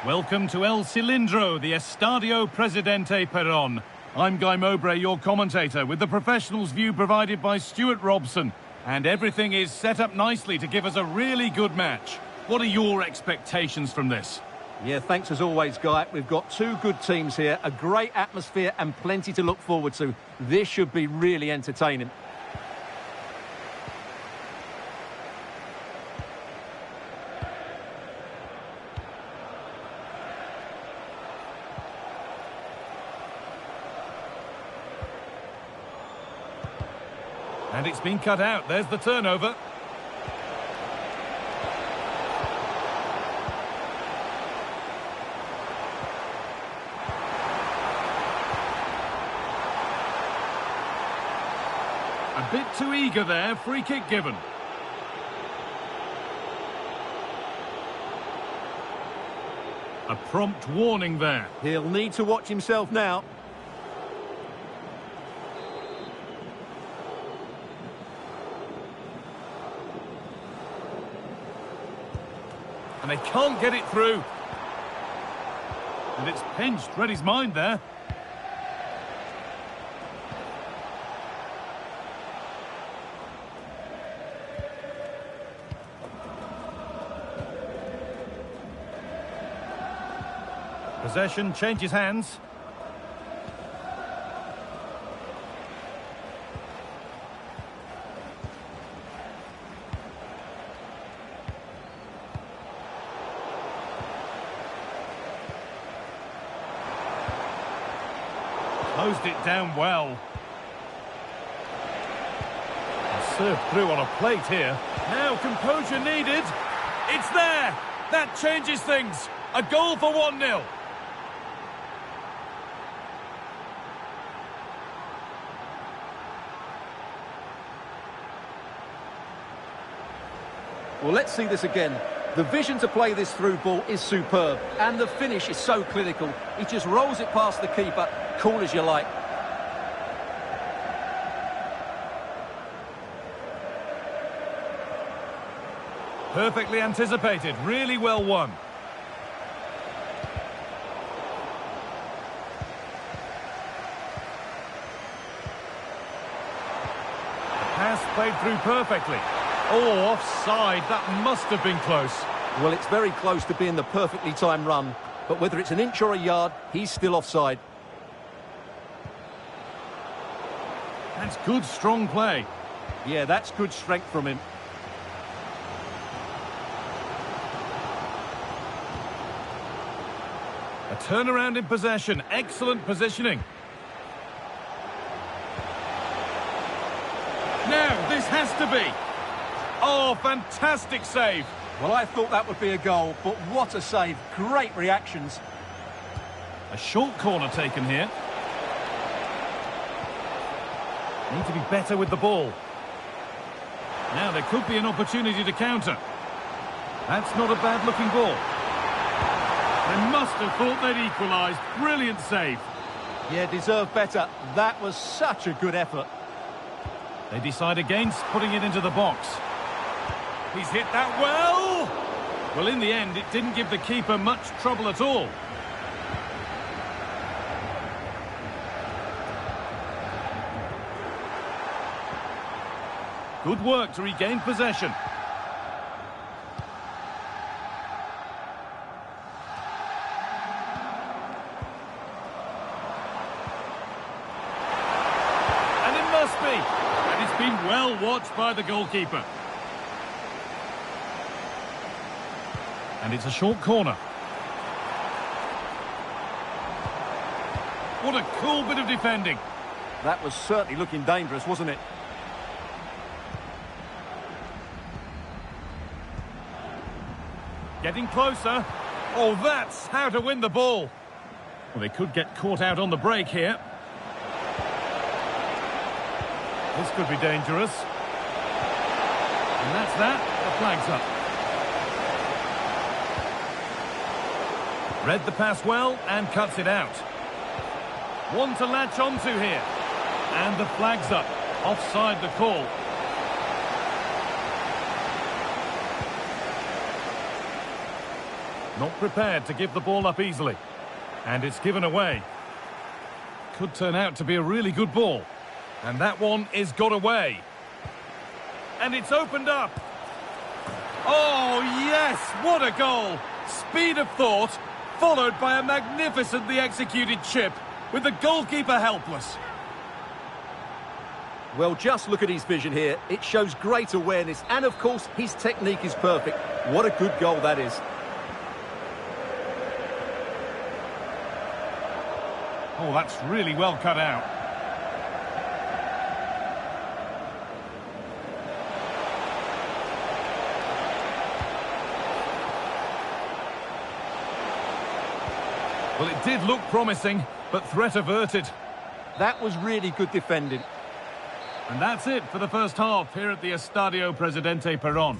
Welcome to El Cilindro, the Estadio Presidente Perón. I'm Guy Mowbray, your commentator, with the professionals' view provided by Stuart Robson. And everything is set up nicely to give us a really good match. What are your expectations from this? Yeah, thanks as always, Guy. We've got two good teams here, a great atmosphere and plenty to look forward to. This should be really entertaining. And it's been cut out. There's the turnover. A bit too eager there. Free kick given. A prompt warning there. He'll need to watch himself now. And they can't get it through. And it's pinched. Read his mind there. Possession changes hands. Closed it down well. And served through on a plate here. Now composure needed. It's there. That changes things. A goal for 1-0. Well, let's see this again. The vision to play this through ball is superb, and the finish is so clinical. He just rolls it past the keeper, cool as you like. Perfectly anticipated, really well won. The pass played through perfectly. Oh, offside. That must have been close. Well, it's very close to being the perfectly timed run, but whether it's an inch or a yard, he's still offside. That's good, strong play. Yeah, that's good strength from him. A turnaround in possession. Excellent positioning. Now, this has to be. Oh, fantastic save. Well, I thought that would be a goal, but what a save. Great reactions. A short corner taken here. Need to be better with the ball. Now there could be an opportunity to counter. That's not a bad-looking ball. They must have thought they'd equalised. Brilliant save. Yeah, deserved better. That was such a good effort. They decide against putting it into the box. He's hit that well. Well, in the end, it didn't give the keeper much trouble at all. Good work to regain possession. And it must be. And it's been well watched by the goalkeeper. And it's a short corner. What a cool bit of defending. That was certainly looking dangerous, wasn't it? Getting closer. Oh, that's how to win the ball. Well, they could get caught out on the break here. This could be dangerous. And that's that. The flag's up. Read the pass well and cuts it out. One to latch onto here. And the flag's up. Offside the call. Not prepared to give the ball up easily. And it's given away. Could turn out to be a really good ball. And that one is got away. And it's opened up. Oh, yes! What a goal! Speed of thought, followed by a magnificently executed chip, with the goalkeeper helpless. Well, just look at his vision here. It shows great awareness, and of course, his technique is perfect. What a good goal that is. Oh, that's really well cut out. Well, it did look promising, but threat averted. That was really good defending. And that's it for the first half here at the Estadio Presidente Perón.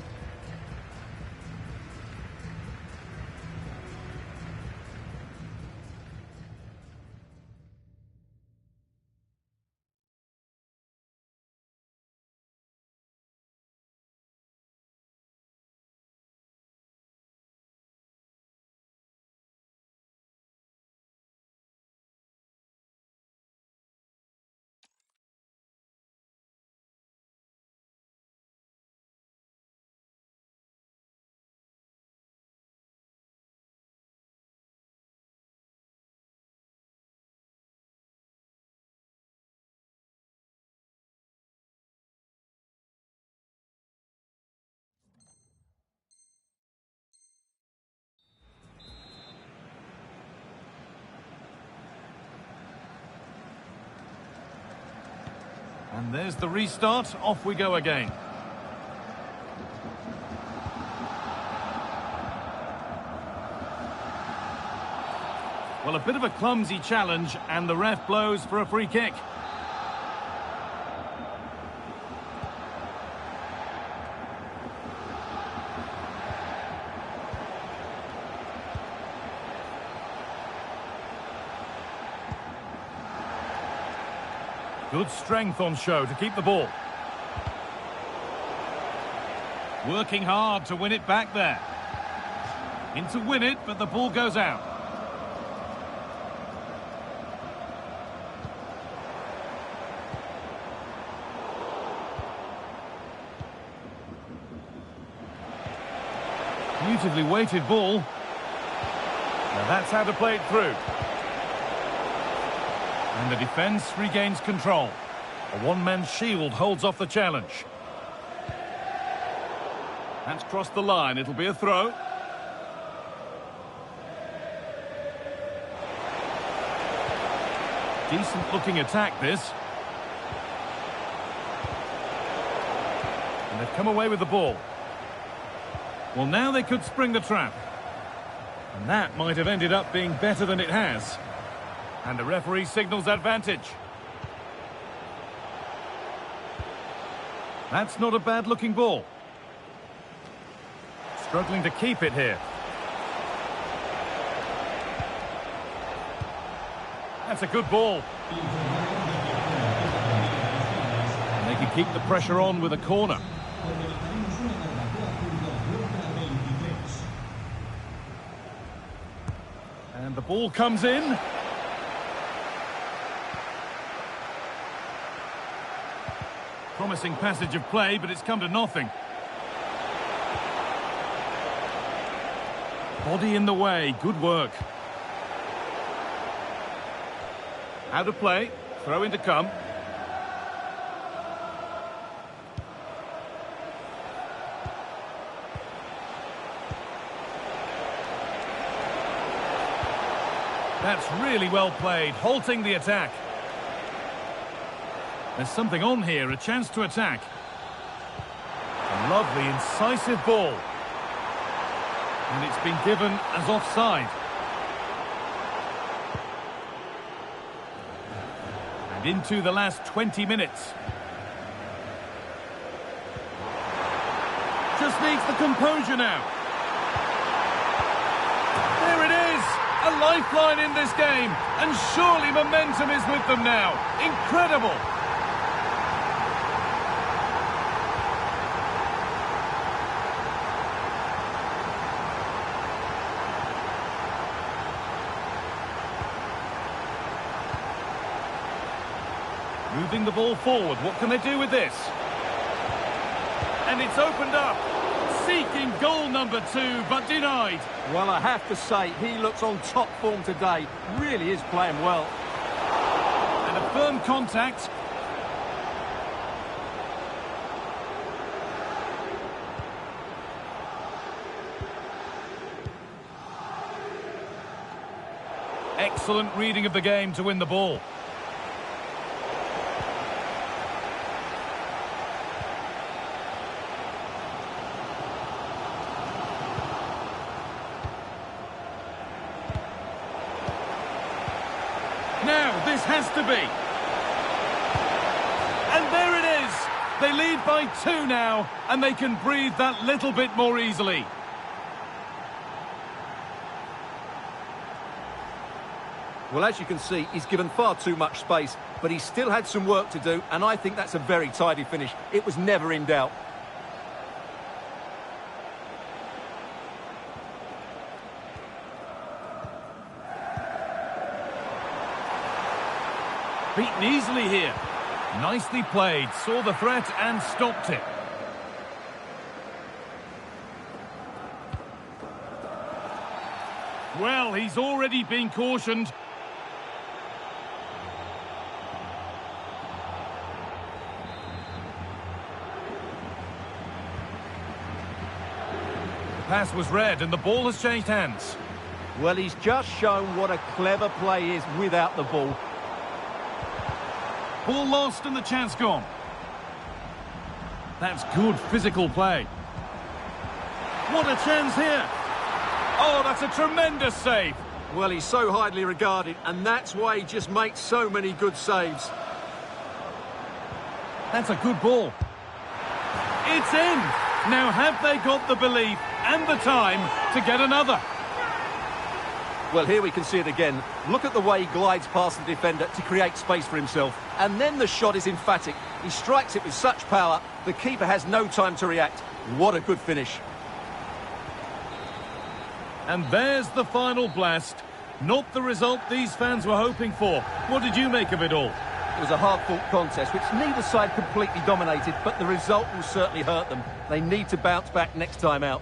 And there's the restart. Off we go again. Well, a bit of a clumsy challenge, and the ref blows for a free kick. Good strength on show to keep the ball. Working hard to win it back there. In to win it, but the ball goes out. Beautifully weighted ball. Now that's how to play it through. And the defence regains control. A one-man shield holds off the challenge. That's crossed the line. It'll be a throw. Decent-looking attack, this. And they've come away with the ball. Well, now they could spring the trap. And that might have ended up being better than it has. And the referee signals advantage. That's not a bad-looking ball. Struggling to keep it here. That's a good ball. And they can keep the pressure on with a corner. And the ball comes in. Promising passage of play, but it's come to nothing. Body in the way, good work. Out of play, throw in to come. That's really well played, halting the attack. There's something on here, a chance to attack. A lovely, incisive ball. And it's been given as offside. And into the last 20 minutes. Just needs the composure now. There it is! A lifeline in this game. And surely momentum is with them now. Incredible! Moving the ball forward. What can they do with this? And it's opened up. Seeking goal number 2, but denied. Well, I have to say, he looks on top form today. Really is playing well. And a firm contact. Excellent reading of the game to win the ball. Now, this has to be. And there it is. They lead by 2 now, and they can breathe that little bit more easily. Well, as you can see, he's given far too much space, but he still had some work to do, and I think that's a very tidy finish. It was never in doubt. Beaten easily here. Nicely played, saw the threat and stopped it. Well, he's already been cautioned. The pass was read and the ball has changed hands. Well, he's just shown what a clever play is without the ball. Ball lost and the chance gone. That's good physical play. What a chance here. Oh, that's a tremendous save. Well, he's so highly regarded, and that's why he just makes so many good saves. That's a good ball. It's in. Now, have they got the belief and the time to get another? Well, here we can see it again. Look at the way he glides past the defender to create space for himself. And then the shot is emphatic. He strikes it with such power, the keeper has no time to react. What a good finish. And there's the final blast. Not the result these fans were hoping for. What did you make of it all? It was a hard-fought contest, which neither side completely dominated, but the result will certainly hurt them. They need to bounce back next time out.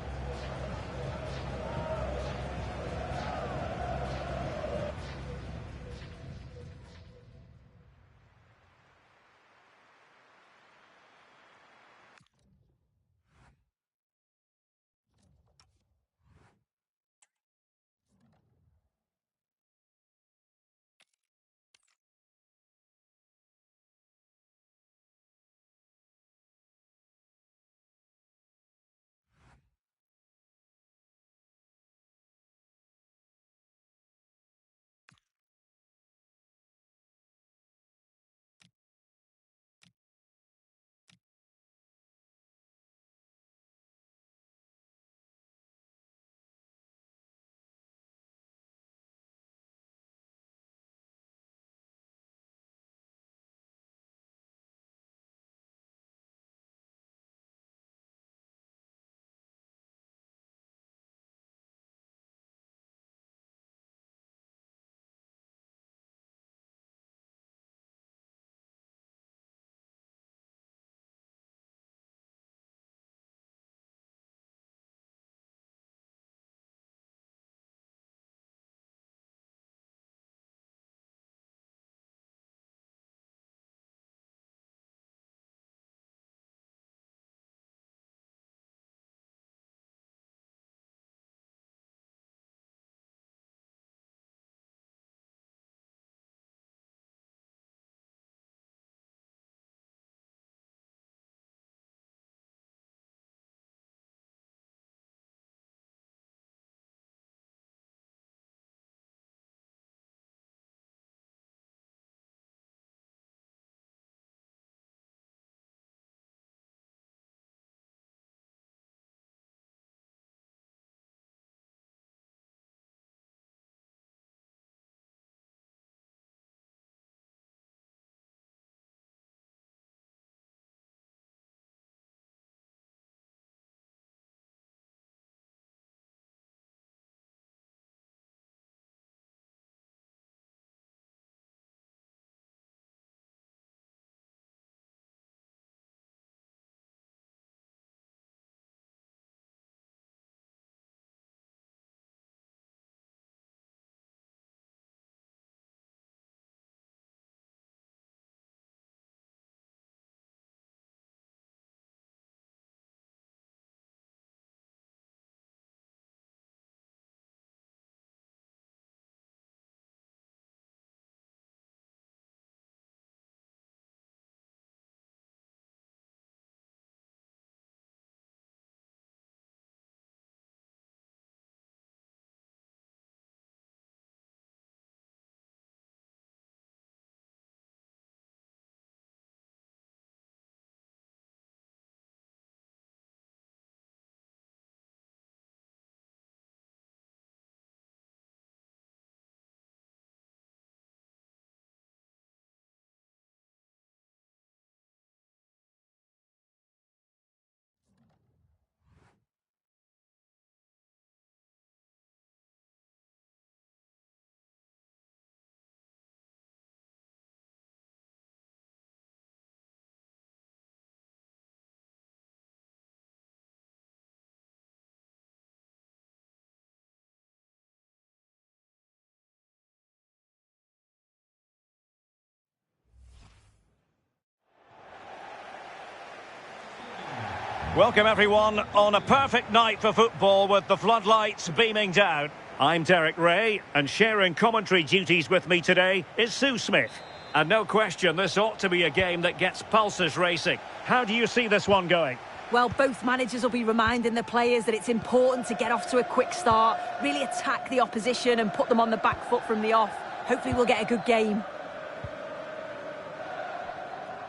Welcome everyone on a perfect night for football with the floodlights beaming down. I'm Derek Ray, and sharing commentary duties with me today is Sue Smith. And no question, this ought to be a game that gets pulses racing. How do you see this one going? Well, both managers will be reminding the players that it's important to get off to a quick start, really attack the opposition and put them on the back foot from the off. Hopefully we'll get a good game.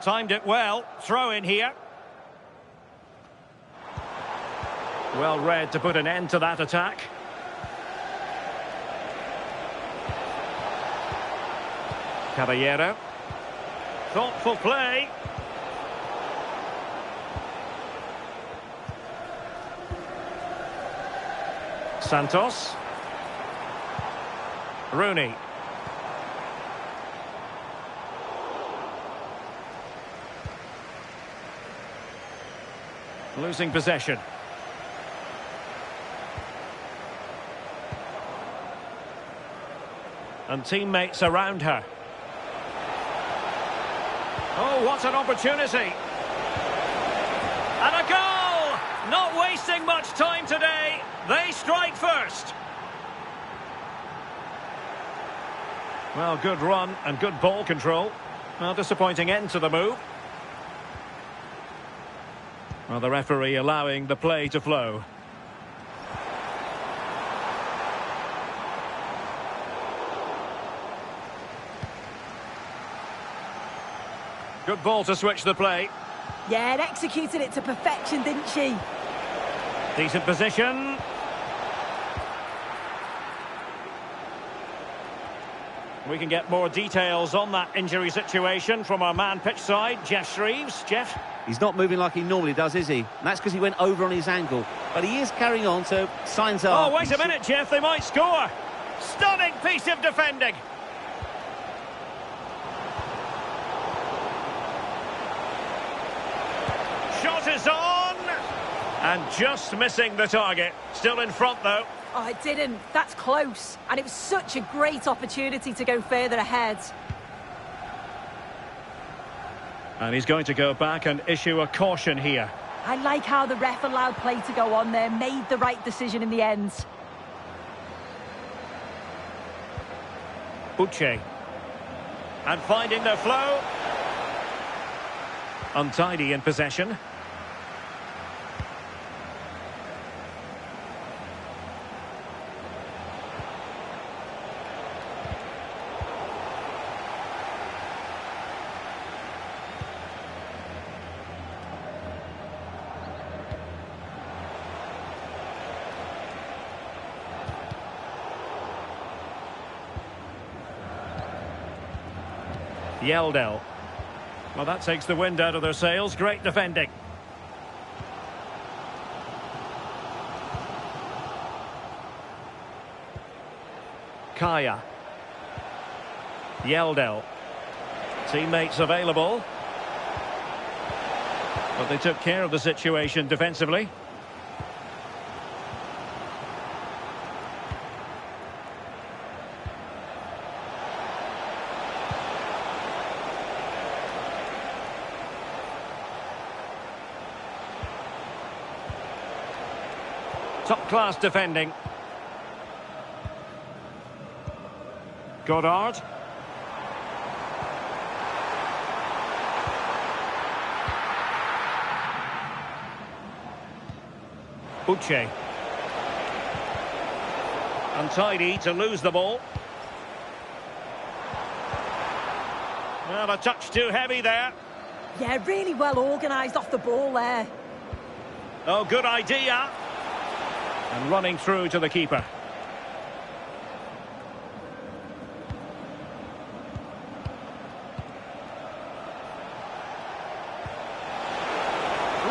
Timed it well, throw in here. Well read to put an end to that attack. Caballero. Thoughtful play. Santos. Rooney. Losing possession. And teammates around her. Oh, what an opportunity. And a goal! Not wasting much time today. They strike first. Well, good run and good ball control. Well, disappointing end to the move. Well, the referee allowing the play to flow. Good ball to switch the play. Yeah, and executed it to perfection, didn't she? Decent position. We can get more details on that injury situation from our man pitch side, Jeff Shreves. Jeff? He's not moving like he normally does, is he? And that's because he went over on his ankle. But he is carrying on, so signs are... Oh, wait a minute, Jeff. They might score. Stunning piece of defending. Shot is on. And just missing the target. Still in front, though. Oh, it didn't. That's close. And it was such a great opportunity to go further ahead. And he's going to go back and issue a caution here. I like how the ref allowed play to go on there, made the right decision in the end. Uche. And finding the flow. Untidy in possession. Yeldell. Well, that takes the wind out of their sails. Great defending. Kaya. Yeldell. Teammates available. But they took care of the situation defensively. Top-class defending. Goddard. Uche. Untidy to lose the ball. Well, a touch too heavy there. Yeah, really well organised off the ball there. Oh, good idea. And running through to the keeper.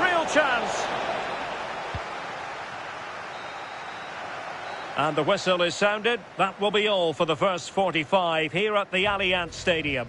Real chance. And the whistle is sounded. That will be all for the first 45 here at the Allianz Stadium.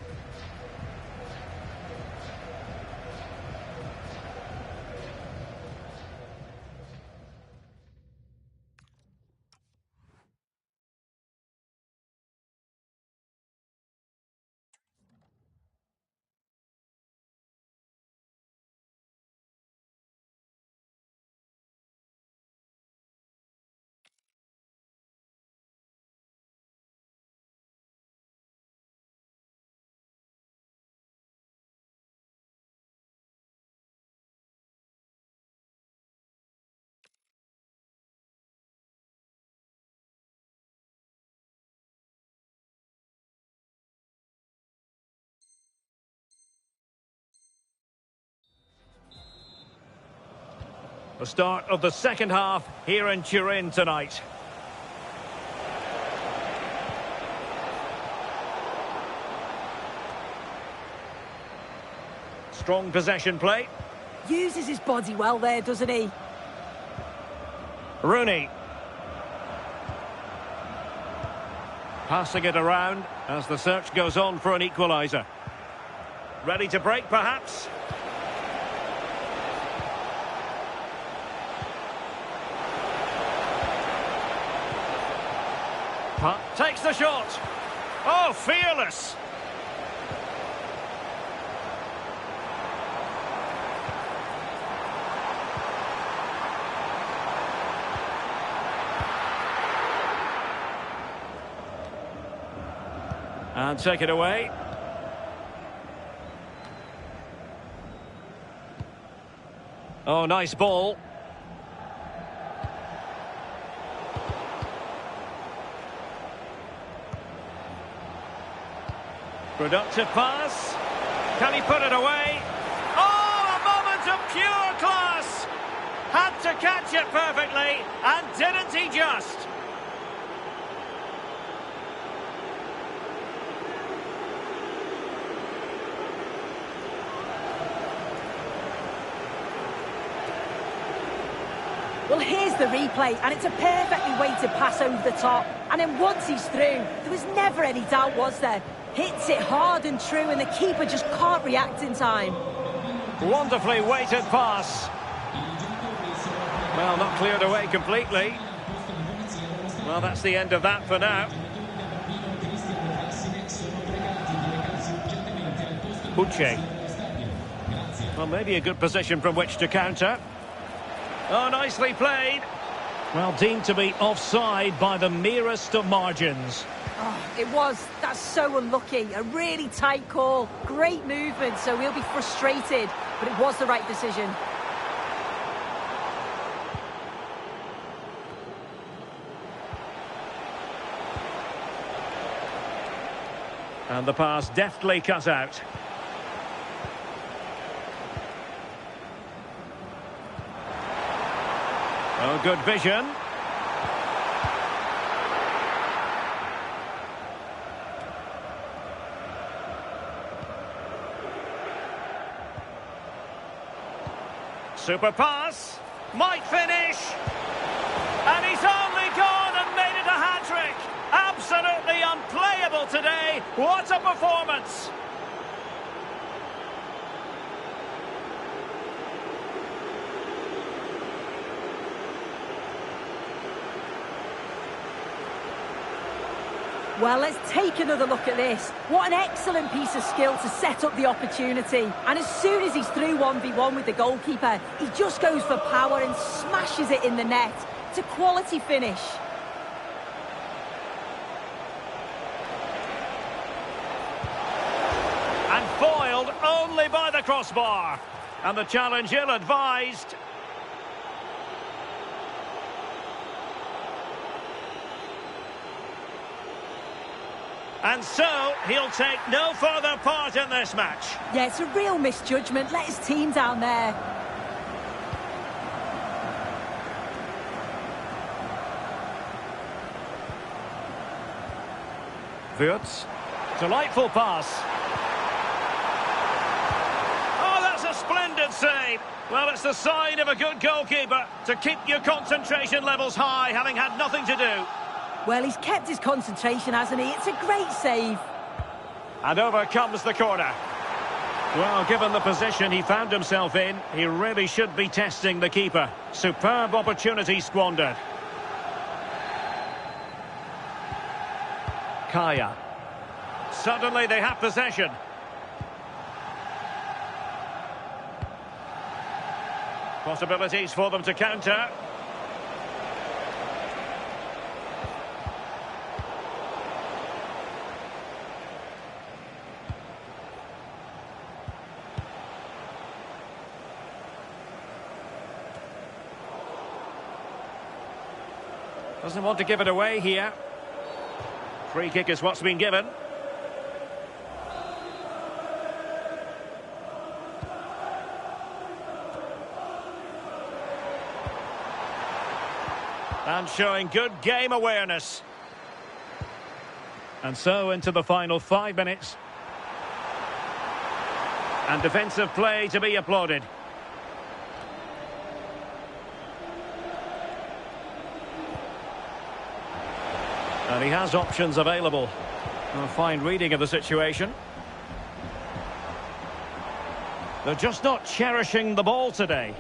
The start of the second half here in Turin tonight. Strong possession play. Uses his body well there, doesn't he? Rooney. Passing it around as the search goes on for an equaliser. Ready to break, perhaps? Takes the shot. Oh, fearless. And take it away. Oh, nice ball. Productive pass. Can he put it away? Oh, a moment of pure class! Had to catch it perfectly, and didn't he just? Well, here's the replay, and it's a perfectly weighted pass over the top. And then once he's through, there was never any doubt, was there? Hits it hard and true, and the keeper just can't react in time. Wonderfully weighted pass. Well, not cleared away completely. Well, that's the end of that for now. Uche. Well, maybe a good position from which to counter. Oh, nicely played. Well, deemed to be offside by the merest of margins. Oh, it was. That's so unlucky. A really tight call. Great movement, so he'll be frustrated. But it was the right decision. And the pass deftly cut out. Oh, good vision. Super pass. Might finish. And he's only gone and made it a hat-trick. Absolutely unplayable today. What a performance. Well, let's take another look at this. What an excellent piece of skill to set up the opportunity. And as soon as he's through 1v1 with the goalkeeper, he just goes for power and smashes it in the net. It's a quality finish. And foiled only by the crossbar. And the challenge ill-advised. And so, he'll take no further part in this match. Yeah, it's a real misjudgment. Let his team down there. Wirtz. Delightful pass. Oh, that's a splendid save. Well, it's the sign of a good goalkeeper to keep your concentration levels high, having had nothing to do. Well, he's kept his concentration, hasn't he? It's a great save. And over comes the corner. Well, given the position he found himself in, he really should be testing the keeper. Superb opportunity squandered. Kaya. Suddenly they have possession. Possibilities for them to counter. Doesn't want to give it away here. Free kick is what's been given. And showing good game awareness. And so into the final 5 minutes. And defensive play to be applauded. And he has options available. A fine reading of the situation. They're just not cherishing the ball today.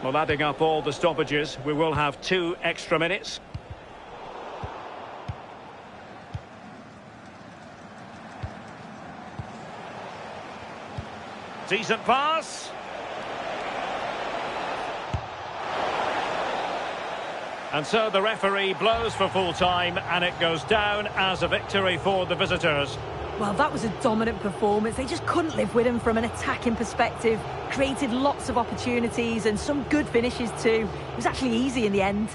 Well, adding up all the stoppages, we will have 2 extra minutes. Decent pass. And so the referee blows for full time, and it goes down as a victory for the visitors. Well, that was a dominant performance. They just couldn't live with him from an attacking perspective. Created lots of opportunities and some good finishes too. It was actually easy in the end.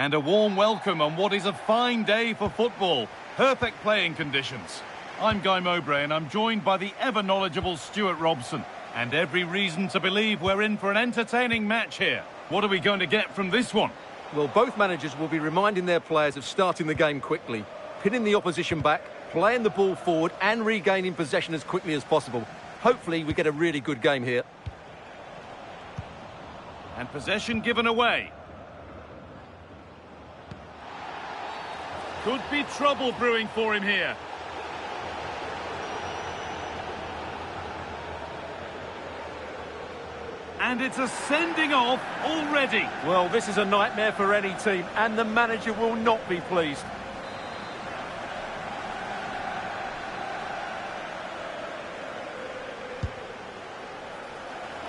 And a warm welcome on what is a fine day for football. Perfect playing conditions. I'm Guy Mowbray and I'm joined by the ever-knowledgeable Stuart Robson. And every reason to believe we're in for an entertaining match here. What are we going to get from this one? Well, both managers will be reminding their players of starting the game quickly, pinning the opposition back, playing the ball forward and regaining possession as quickly as possible. Hopefully we get a really good game here. And possession given away. Could be trouble brewing for him here. And it's a sending off already. Well, this is a nightmare for any team, and the manager will not be pleased.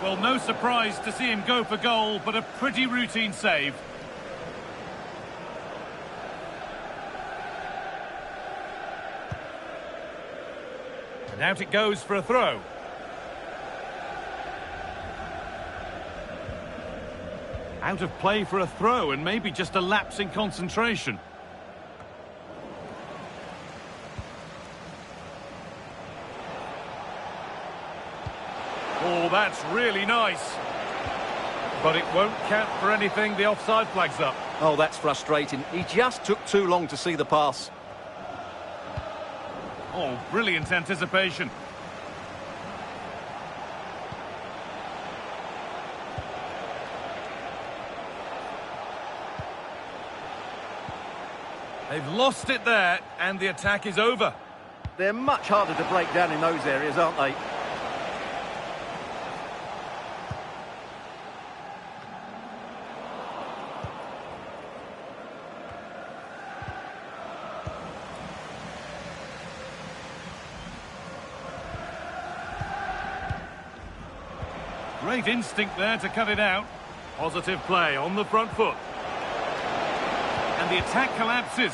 Well, no surprise to see him go for goal, but a pretty routine save. And out it goes for a throw. Out of play for a throw, and maybe just a lapse in concentration. Oh, that's really nice. But it won't count for anything, the offside flag's up. Oh, that's frustrating. He just took too long to see the pass. Oh, brilliant anticipation. They've lost it there, and the attack is over. They're much harder to break down in those areas, aren't they? Great instinct there to cut it out. Positive play on the front foot. And the attack collapses.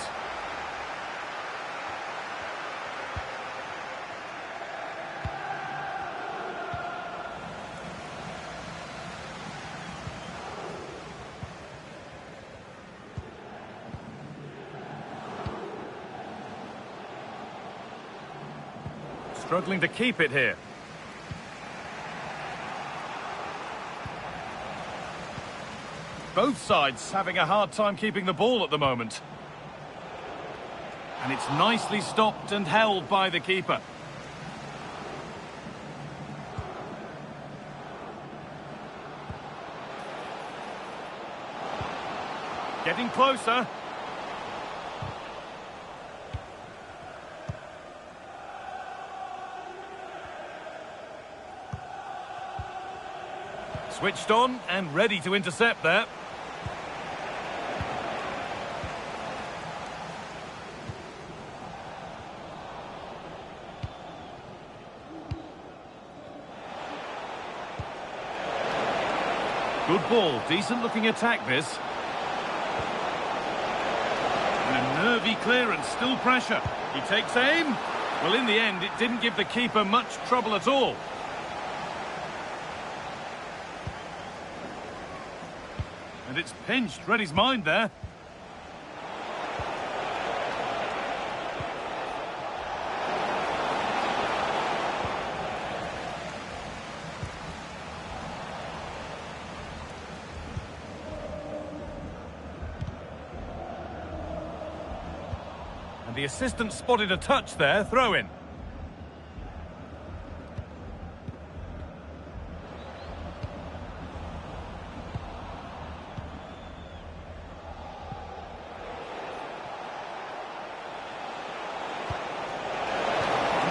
Struggling to keep it here. Both sides having a hard time keeping the ball at the moment. And it's nicely stopped and held by the keeper. Getting closer. Switched on and ready to intercept there. Good ball, decent looking attack this. And a nervy clearance, still pressure. He takes aim. Well, in the end, it didn't give the keeper much trouble at all. And it's pinched, read his mind there. And the assistant spotted a touch there, throw in.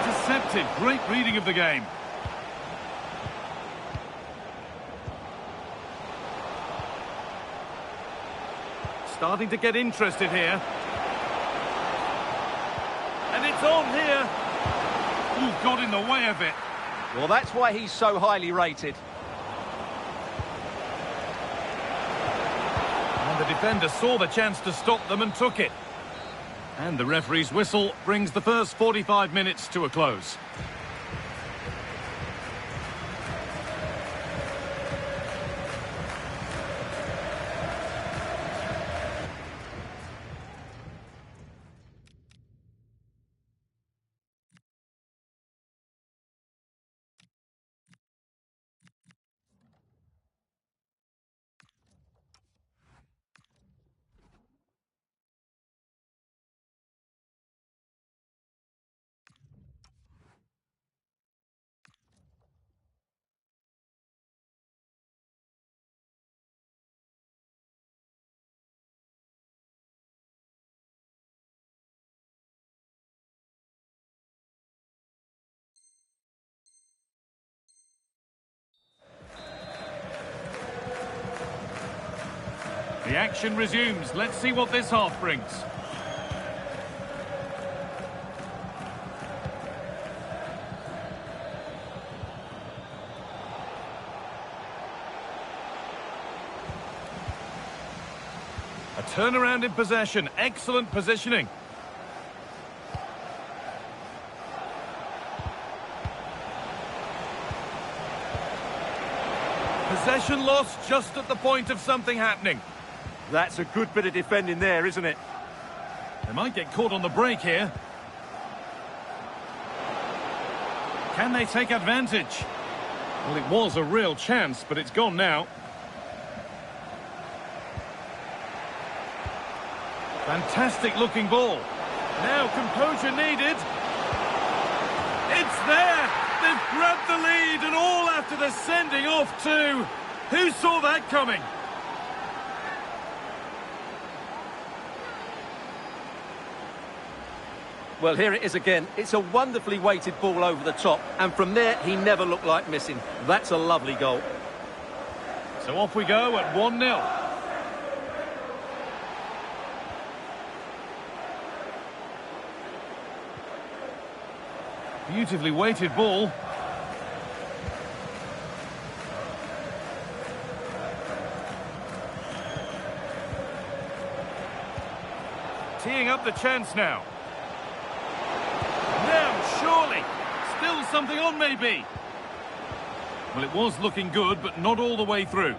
Intercepted, great reading of the game. Starting to get interested here. And it's on here. Ooh, got in the way of it. Well, that's why he's so highly rated. And the defender saw the chance to stop them and took it. And the referee's whistle brings the first 45 minutes to a close. action resumes. Let's see what this half brings. A turnaround in possession. Excellent positioning. Possession lost just at the point of something happening. That's a good bit of defending there, isn't it? They might get caught on the break here. Can they take advantage? Well, it was a real chance, but it's gone now. Fantastic looking ball. Now composure needed. It's there! They've grabbed the lead, and all after the sending off too. Who saw that coming? Well, here it is again. It's a wonderfully weighted ball over the top, and from there, he never looked like missing. That's a lovely goal. So off we go at 1-0. Beautifully weighted ball. Teeing up the chance now. Now, surely. Still something on, maybe. Well, it was looking good, but not all the way through.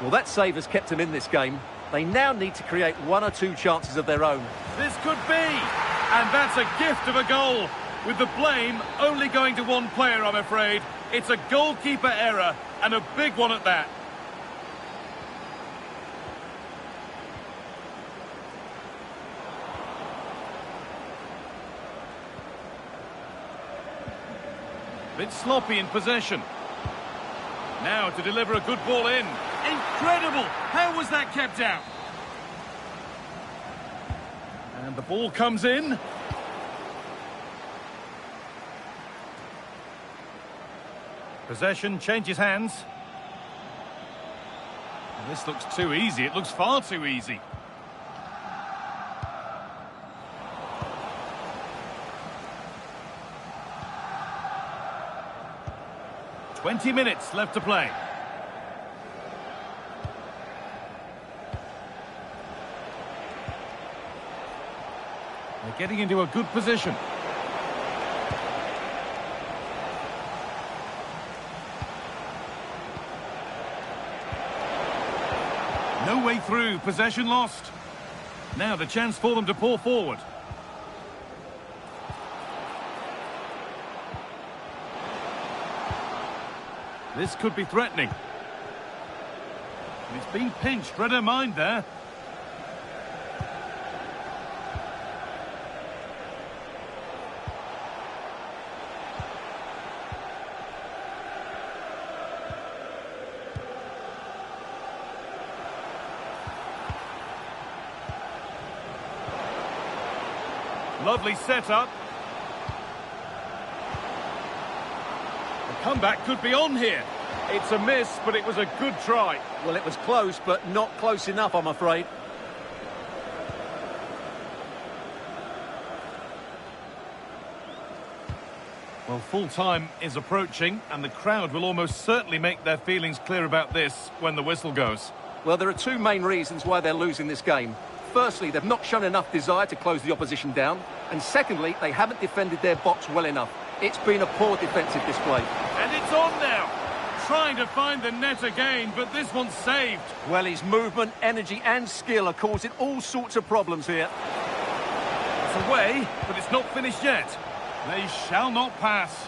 Well, that save has kept them in this game. They now need to create one or two chances of their own. This could be. And that's a gift of a goal. With the blame only going to one player, I'm afraid. It's a goalkeeper error, and a big one at that. Bit sloppy in possession. Now to deliver a good ball in. Incredible! How was that kept out? And the ball comes in. Possession changes hands. This looks too easy. It looks far too easy. "20 minutes left to play. They're getting into a good position. No way through, possession lost. Now the chance for them to pour forward. This could be threatening. It's been pinched, read her mind there. Lovely setup. The comeback could be on here. It's a miss, but it was a good try. Well, it was close, but not close enough, I'm afraid. Well, full-time is approaching, and the crowd will almost certainly make their feelings clear about this when the whistle goes. Well, there are two main reasons why they're losing this game. Firstly, they've not shown enough desire to close the opposition down. And secondly, they haven't defended their box well enough. It's been a poor defensive display. And it's on now. Trying to find the net again, but this one's saved. Well, his movement, energy and skill are causing all sorts of problems here. It's away, but it's not finished yet. They shall not pass.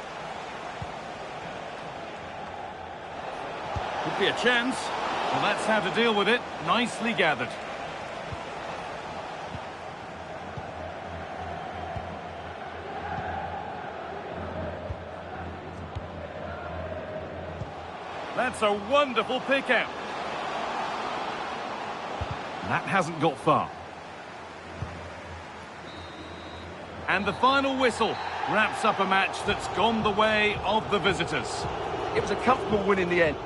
Could be a chance. Well, that's how to deal with it. Nicely gathered. That's a wonderful pick out. That hasn't got far. And the final whistle wraps up a match that's gone the way of the visitors. It was a comfortable win in the end.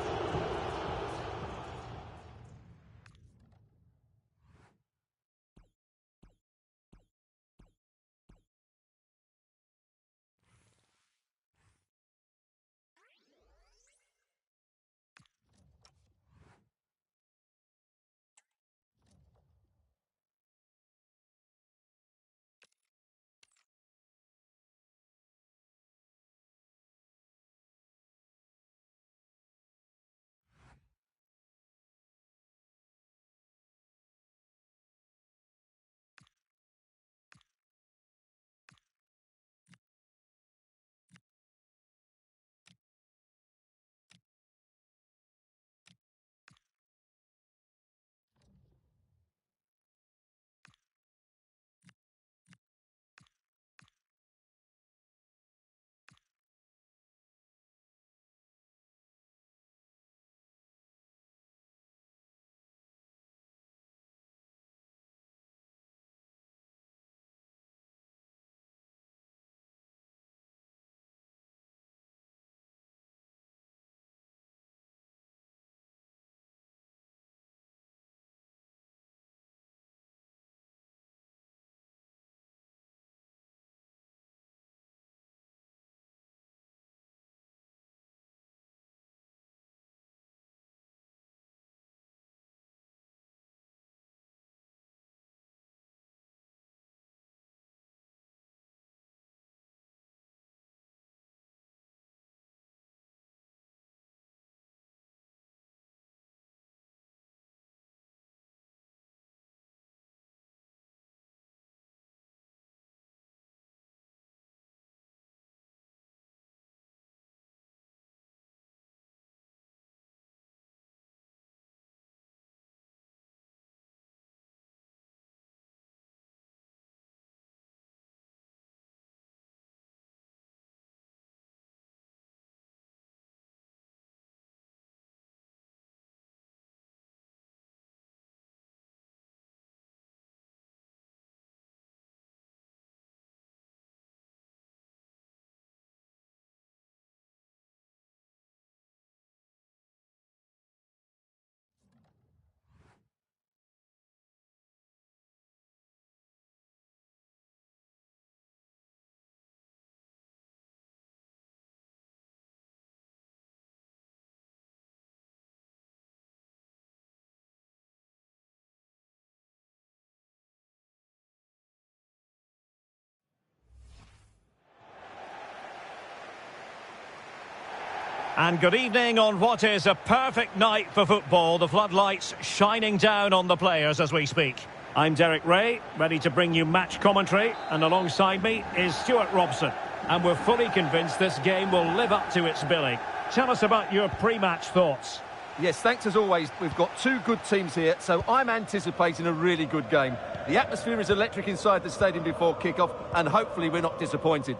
And good evening on what is a perfect night for football. The floodlights shining down on the players as we speak. I'm Derek Ray, ready to bring you match commentary. And alongside me is Stuart Robson. And we're fully convinced this game will live up to its billing. Tell us about your pre-match thoughts. Yes, thanks as always. We've got two good teams here, so I'm anticipating a really good game. The atmosphere is electric inside the stadium before kick-off, and hopefully we're not disappointed.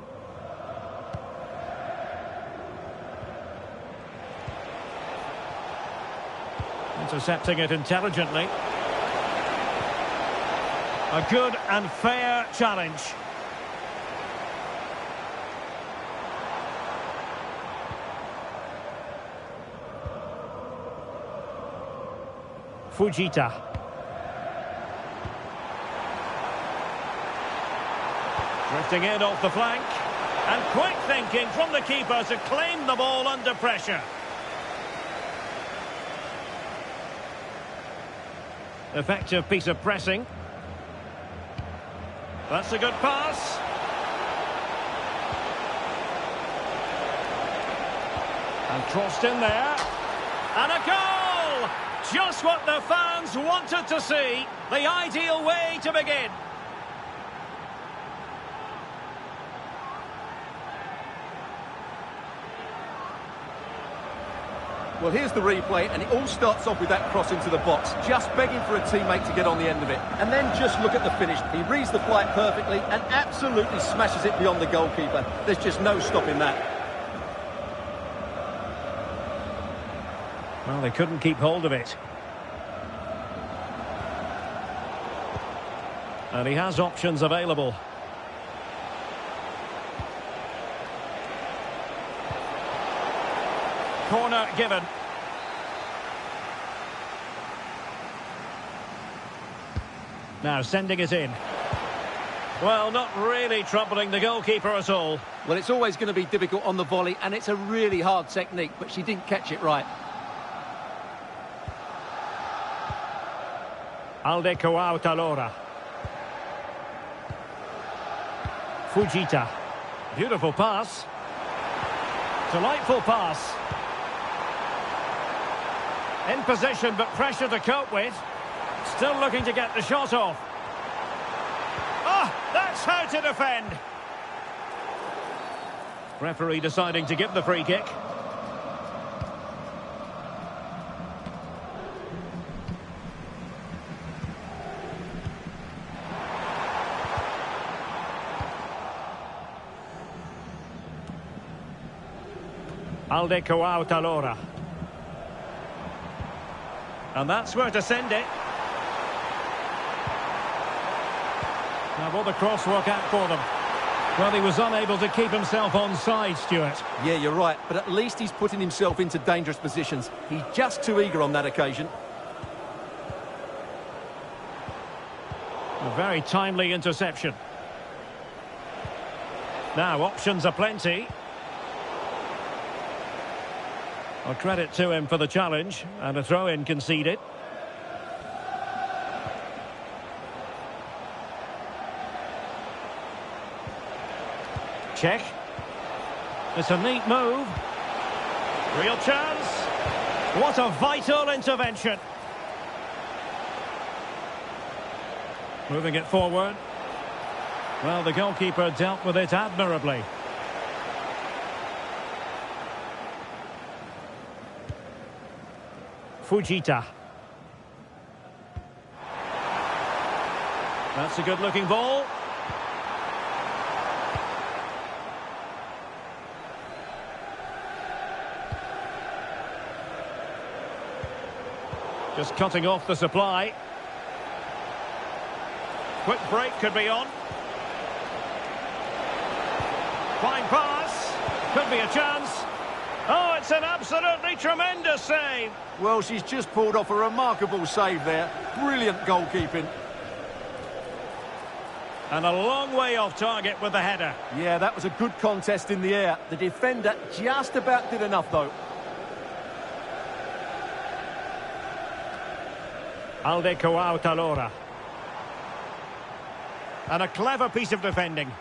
Intercepting it intelligently. A good and fair challenge. Fujita. Drifting in off the flank. And quick thinking from the keeper to claim the ball under pressure. Effective piece of pressing. That's a good pass. And crossed in there. And a goal! Just what the fans wanted to see. The ideal way to begin. Well, here's the replay, and it all starts off with that cross into the box, just begging for a teammate to get on the end of it. And then just look at the finish. He reads the flight perfectly and absolutely smashes it beyond the goalkeeper. There's just no stopping that. Well, they couldn't keep hold of it. And he has options available. Corner given. Now sending it in. Well, not really troubling the goalkeeper at all. Well, it's always going to be difficult on the volley, and it's a really hard technique, but she didn't catch it right. Aldecoa Talora. Fujita. Beautiful pass. Delightful pass. In position, but pressure to cope with. Still looking to get the shot off. Oh, that's how to defend. Referee deciding to give the free kick. Aldecoa Talora. And that's where to send it. Now will the cross work out for them? Well, he was unable to keep himself onside, Stuart. Yeah, you're right, but at least he's putting himself into dangerous positions. He's just too eager on that occasion. A very timely interception. Now, options are plenty. Well, credit to him for the challenge, and a throw-in conceded. Check. It's a neat move. Real chance. What a vital intervention. Moving it forward. Well, the goalkeeper dealt with it admirably. Fujita. That's a good-looking ball. Just cutting off the supply. Quick break could be on. Fine pass. Could be a chance. Oh, it's an absolutely tremendous save. Well, she's just pulled off a remarkable save there. Brilliant goalkeeping. And a long way off target with the header. Yeah, that was a good contest in the air. The defender just about did enough, though. Aldecoa Talora. And a clever piece of defending.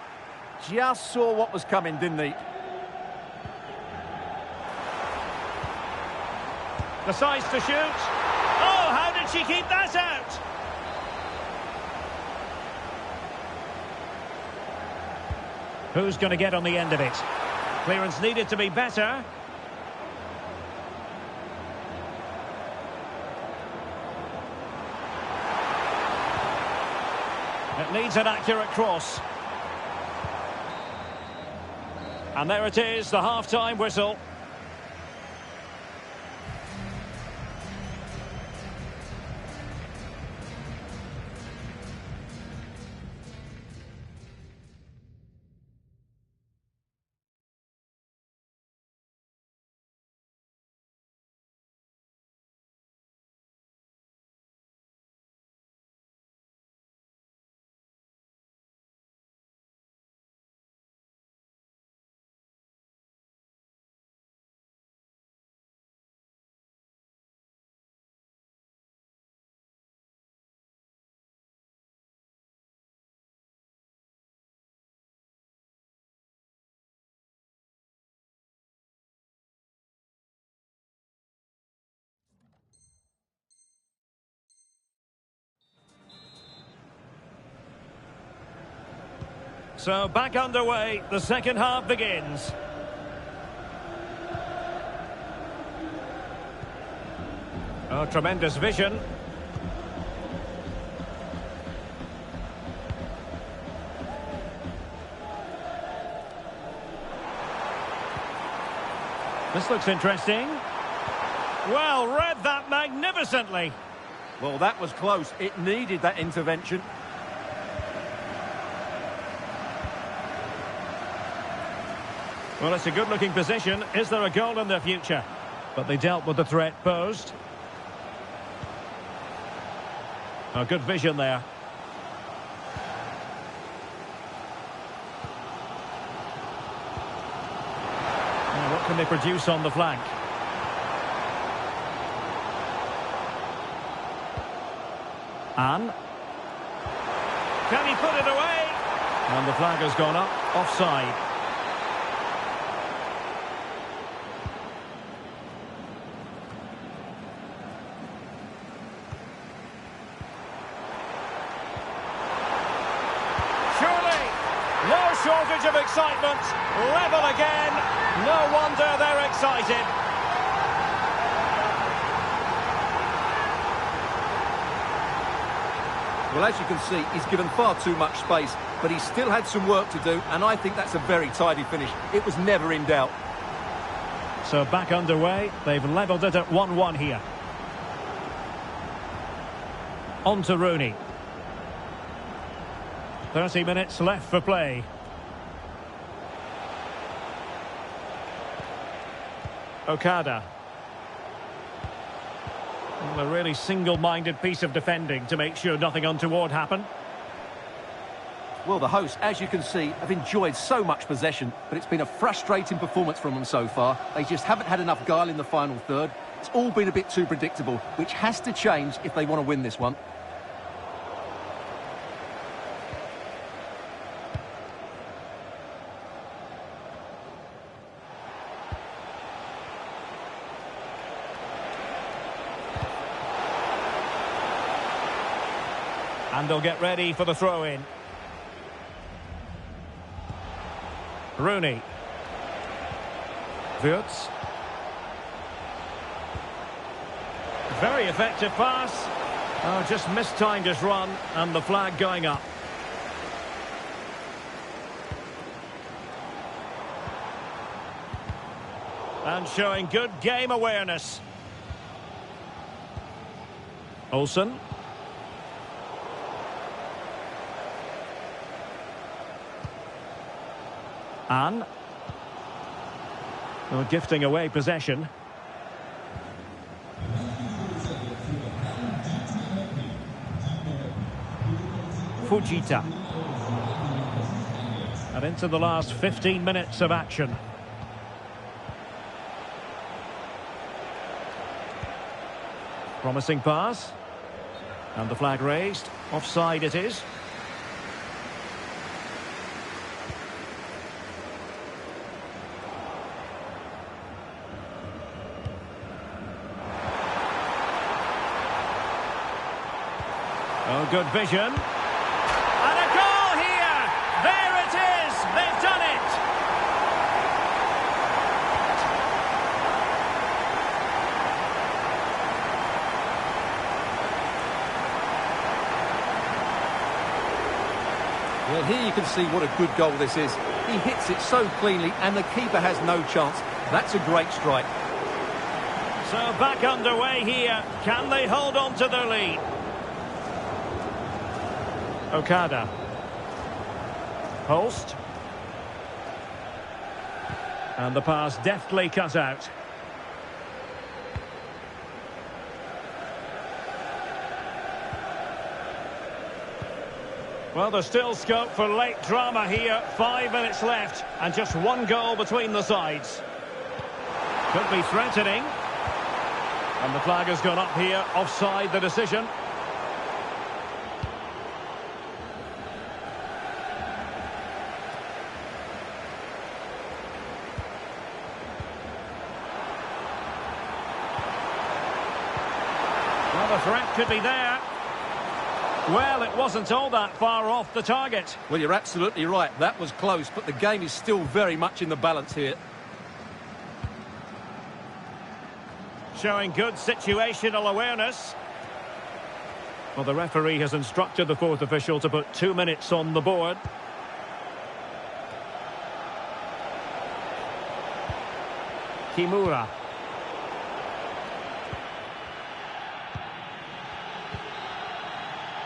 Just saw what was coming, didn't he? Decides to shoot. Oh, how did she keep that out? Who's going to get on the end of it? Clearance needed to be better. It needs an accurate cross. And there it is, the half-time whistle. So back underway, the second half begins. Oh, tremendous vision. This looks interesting. Well, read that magnificently. Well, that was close. It needed that intervention. Well, it's a good-looking position. Is there a goal in their future? But they dealt with the threat posed. Oh, good vision there. Now, what can they produce on the flank? Anne. Can he put it away? And the flag has gone up. Offside. No shortage of excitement. Level again. No wonder they're excited. Well, as you can see, he's given far too much space, but he still had some work to do, and I think that's a very tidy finish. It was never in doubt. So back underway. They've levelled it at 1-1 here. On to Rooney. 30 minutes left for play. Okada. Well, a really single-minded piece of defending to make sure nothing untoward happened. Well, the hosts, as you can see, have enjoyed so much possession, but it's been a frustrating performance from them so far. They just haven't had enough guile in the final third. It's all been a bit too predictable, which has to change if they want to win this one. And they'll get ready for the throw-in. Rooney. Wirtz. Very effective pass. Oh, just mistimed his run, and the flag going up. And showing good game awareness. Olsen. Anne. Oh, gifting away possession. Fujita. And into the last 15 minutes of action. Promising pass. And the flag raised. Offside it is. Good vision. And a goal here! There it is! They've done it! Well, here you can see what a good goal this is. He hits it so cleanly and the keeper has no chance. That's a great strike. So back underway here. Can they hold on to their lead? Okada. Holst. And the pass deftly cut out. Well, there's still scope for late drama here. 5 minutes left and just one goal between the sides. Could be threatening. And the flag has gone up here. Offside the decision. Well, the threat could be there. Well, it wasn't all that far off the target. Well, you're absolutely right. That was close, but the game is still very much in the balance here. Showing good situational awareness. Well, the referee has instructed the fourth official to put 2 minutes on the board. Kimura.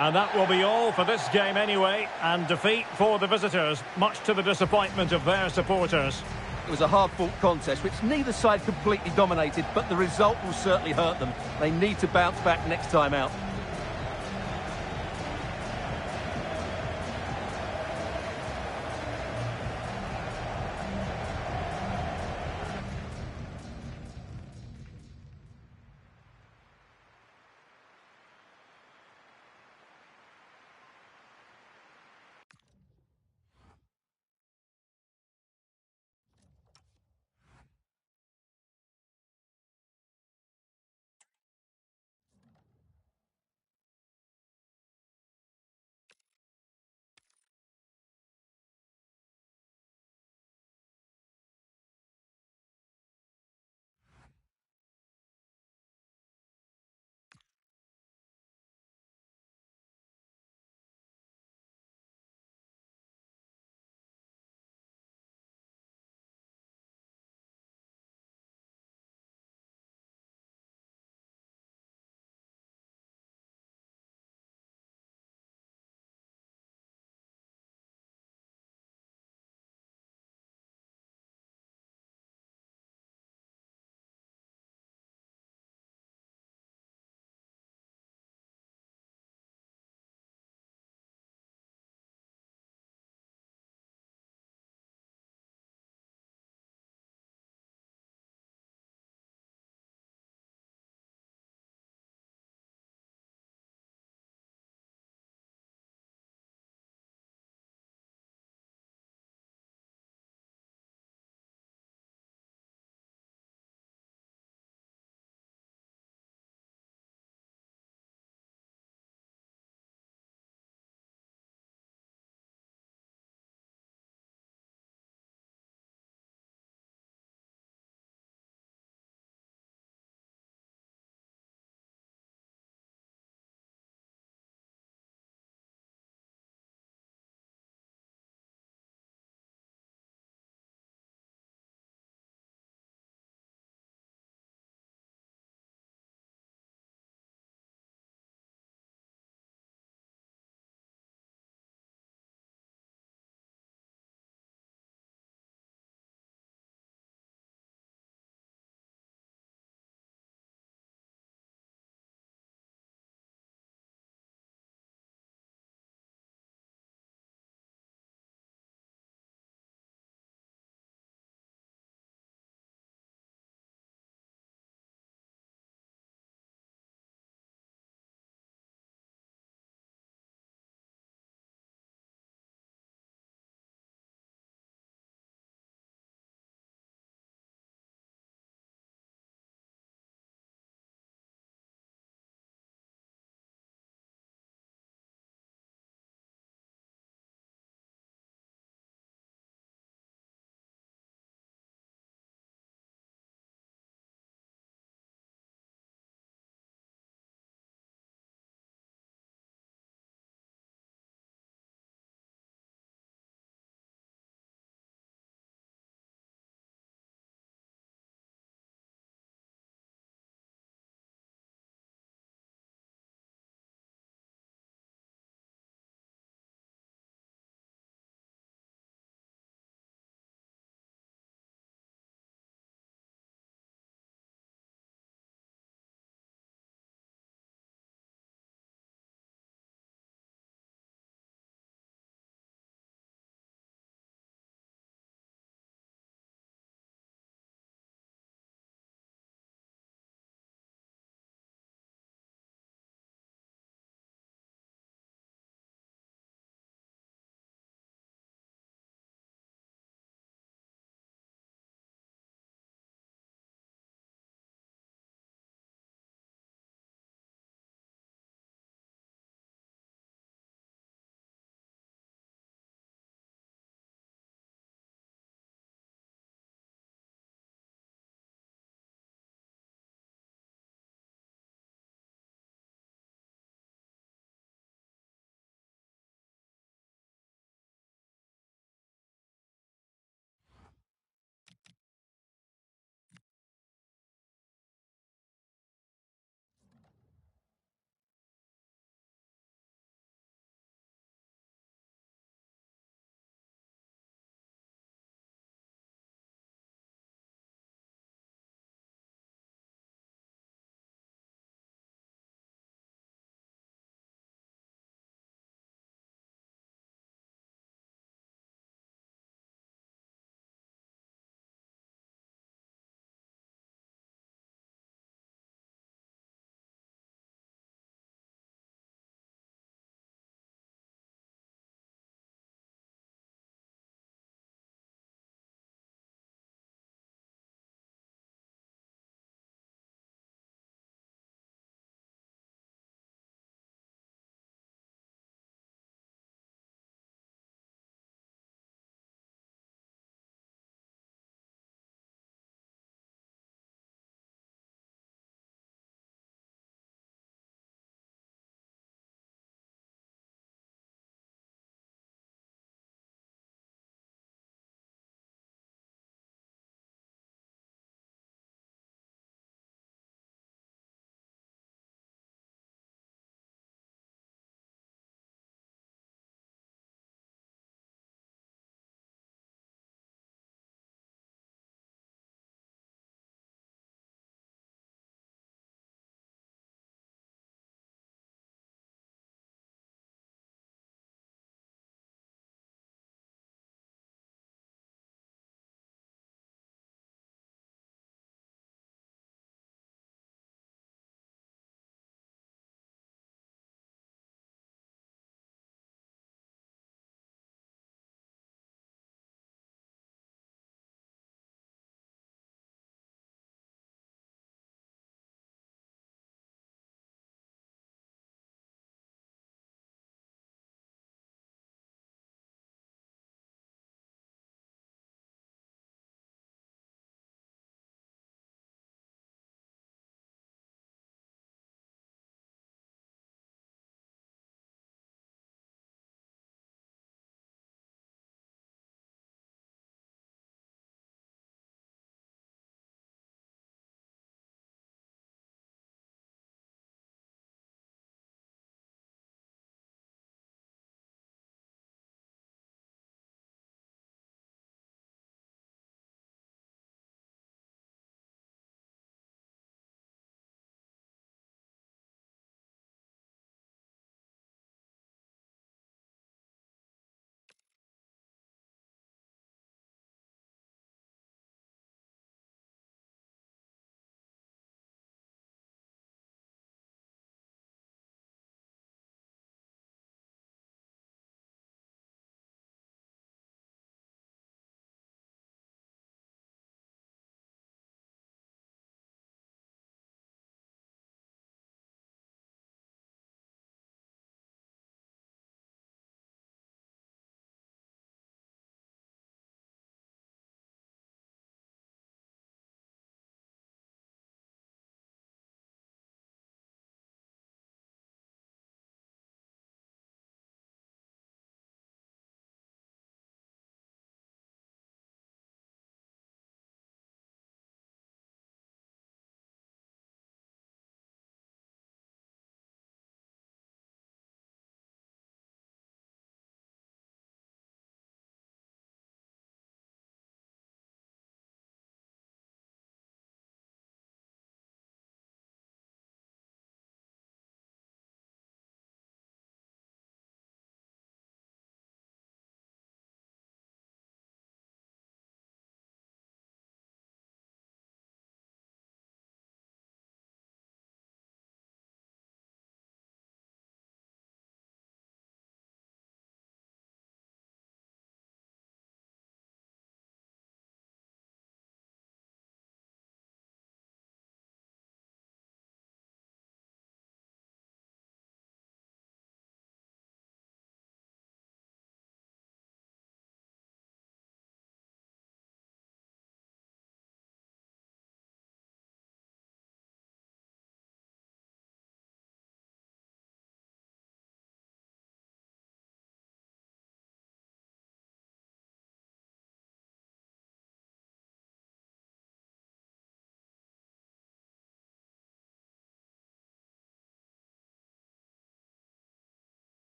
And that will be all for this game anyway, and defeat for the visitors, much to the disappointment of their supporters. It was a hard-fought contest, which neither side completely dominated, but the result will certainly hurt them. They need to bounce back next time out.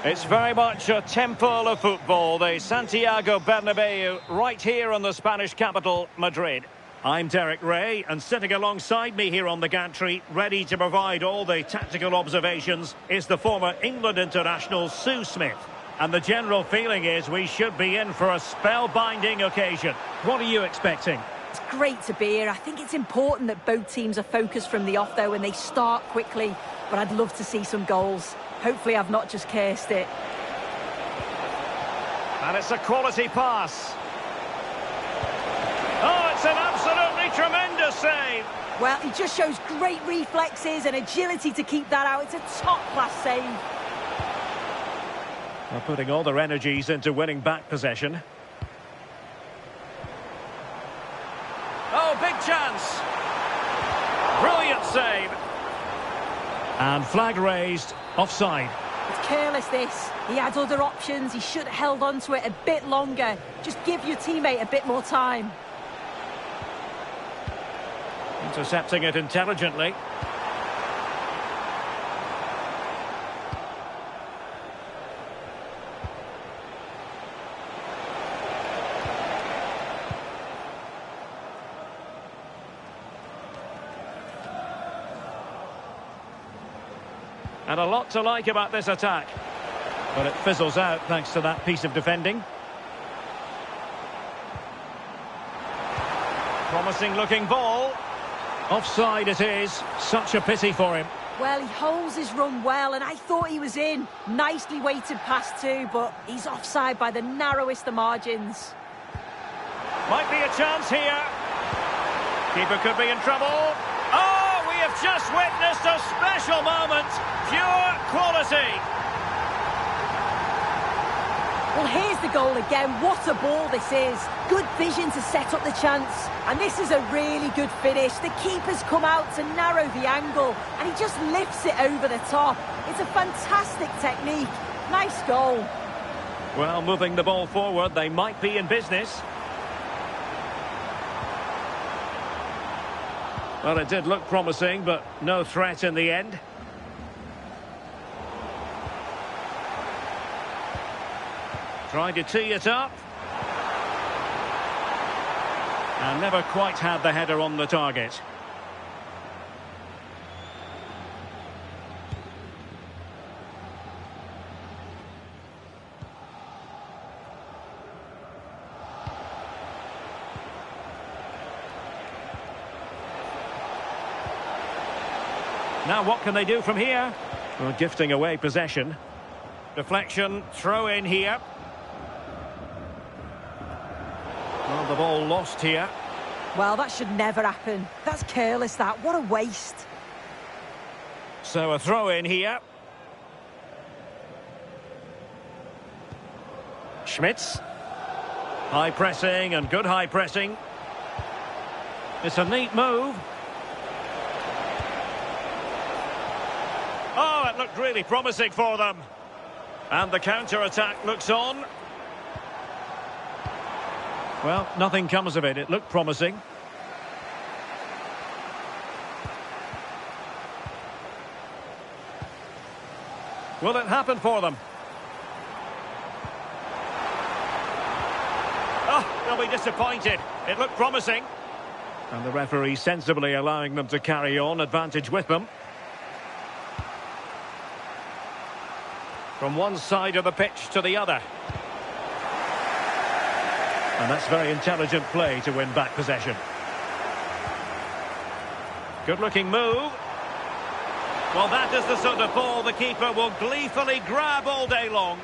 It's very much a temple of football, the Santiago Bernabeu, right here in the Spanish capital, Madrid. I'm Derek Ray, and sitting alongside me here on the gantry, ready to provide all the tactical observations, is the former England international Sue Smith. And the general feeling is we should be in for a spellbinding occasion. What are you expecting? It's great to be here. I think it's important that both teams are focused from the off, though, and they start quickly. But I'd love to see some goals. Hopefully I've not just cursed it. And it's a quality pass. Oh, it's an absolutely tremendous save. Well, he just shows great reflexes and agility to keep that out. It's a top-class save. They're putting all their energies into winning back possession. Oh, big chance. Brilliant save. And flag raised, offside. It's careless, this. He had other options. He should have held on to it a bit longer. Just give your teammate a bit more time. Intercepting it intelligently. And a lot to like about this attack. But it fizzles out thanks to that piece of defending. Promising looking ball. Offside it is. Such a pity for him. Well, he holds his run well, and I thought he was in. Nicely weighted pass too, but he's offside by the narrowest of margins. Might be a chance here. Keeper could be in trouble. Oh, we have just witnessed a special moment. Pure quality. Well, here's the goal again. What a ball this is. Good vision to set up the chance. And this is a really good finish. The keeper's come out to narrow the angle, and he just lifts it over the top. It's a fantastic technique. Nice goal. Well, moving the ball forward, they might be in business. Well, it did look promising, but no threat in the end. Trying to tee it up. And never quite had the header on the target. Now what can they do from here? Well, gifting away possession. Deflection, throw in here. Well, the ball lost here. Well, that should never happen. That's careless, that. What a waste. So a throw in here. Schmitz. High pressing and good high pressing. It's a neat move. Oh, it looked really promising for them. And the counter-attack looks on. Well, nothing comes of it. It looked promising. Will it happen for them? Oh, they'll be disappointed. It looked promising. And the referee sensibly allowing them to carry on, advantage with them. From one side of the pitch to the other. And that's very intelligent play to win back possession. Good-looking move. Well, that is the sort of ball the keeper will gleefully grab all day long.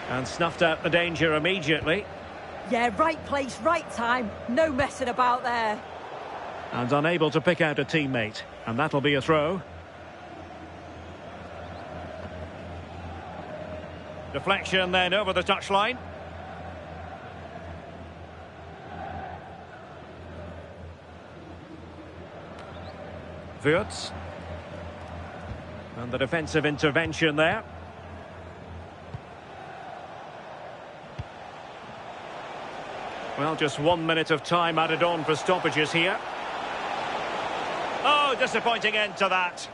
And snuffed out the danger immediately. Yeah, right place, right time. No messing about there. And unable to pick out a teammate. And that'll be a throw. Deflection then over the touchline. Wirtz. And the defensive intervention there. Well, just 1 minute of time added on for stoppages here. Oh, disappointing end to that.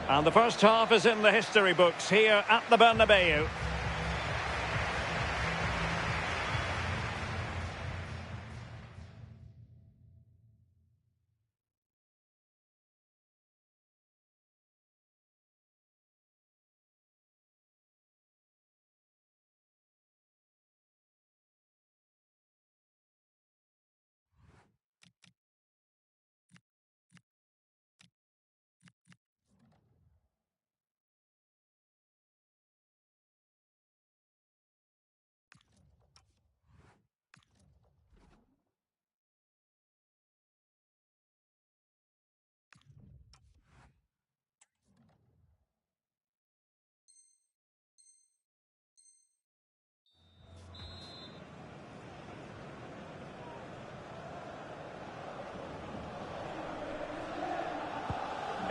And the first half is in the history books here at the Bernabeu.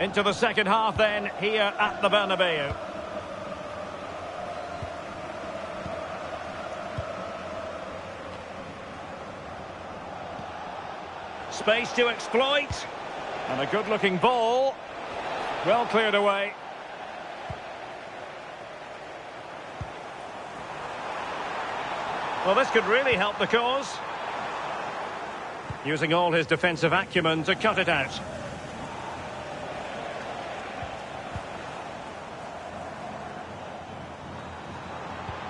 Into the second half then, here at the Bernabeu. Space to exploit. And a good-looking ball. Well cleared away. Well, this could really help the cause. Using all his defensive acumen to cut it out.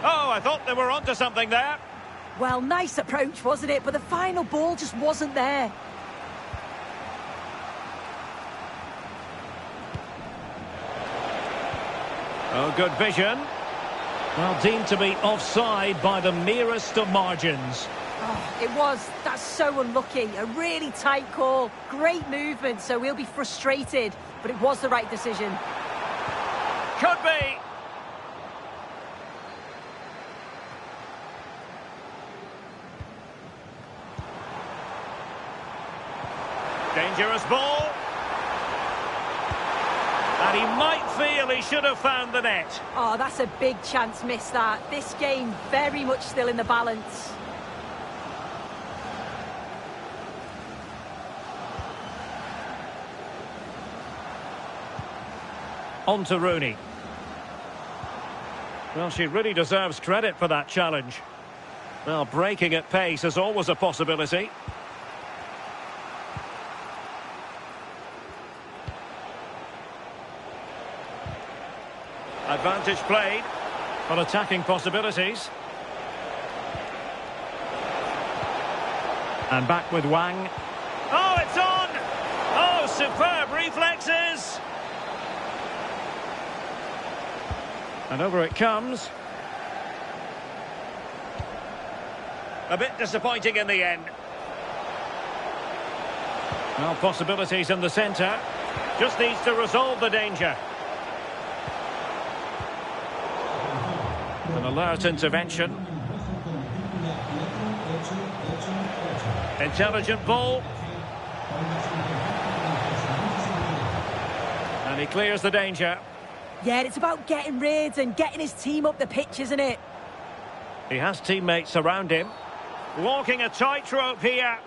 Oh, I thought they were onto something there. Well, nice approach, wasn't it? But the final ball just wasn't there. Oh, good vision. Well, deemed to be offside by the merest of margins. Oh, it was. That's so unlucky. A really tight call. Great movement, so we'll be frustrated. But it was the right decision. Could be. Dangerous ball. And he might feel he should have found the net. Oh, that's a big chance missed that. This game very much still in the balance. On to Rooney. Well, she really deserves credit for that challenge. Well, breaking at pace is always a possibility. Advantage played, but attacking possibilities. And back with Wang. Oh, it's on! Oh, superb reflexes! And over it comes. A bit disappointing in the end. Well, possibilities in the centre. Just needs to resolve the danger. An alert intervention. Intelligent ball. And he clears the danger. Yeah, it's about getting rid and getting his team up the pitch, isn't it? He has teammates around him. Walking a tightrope here.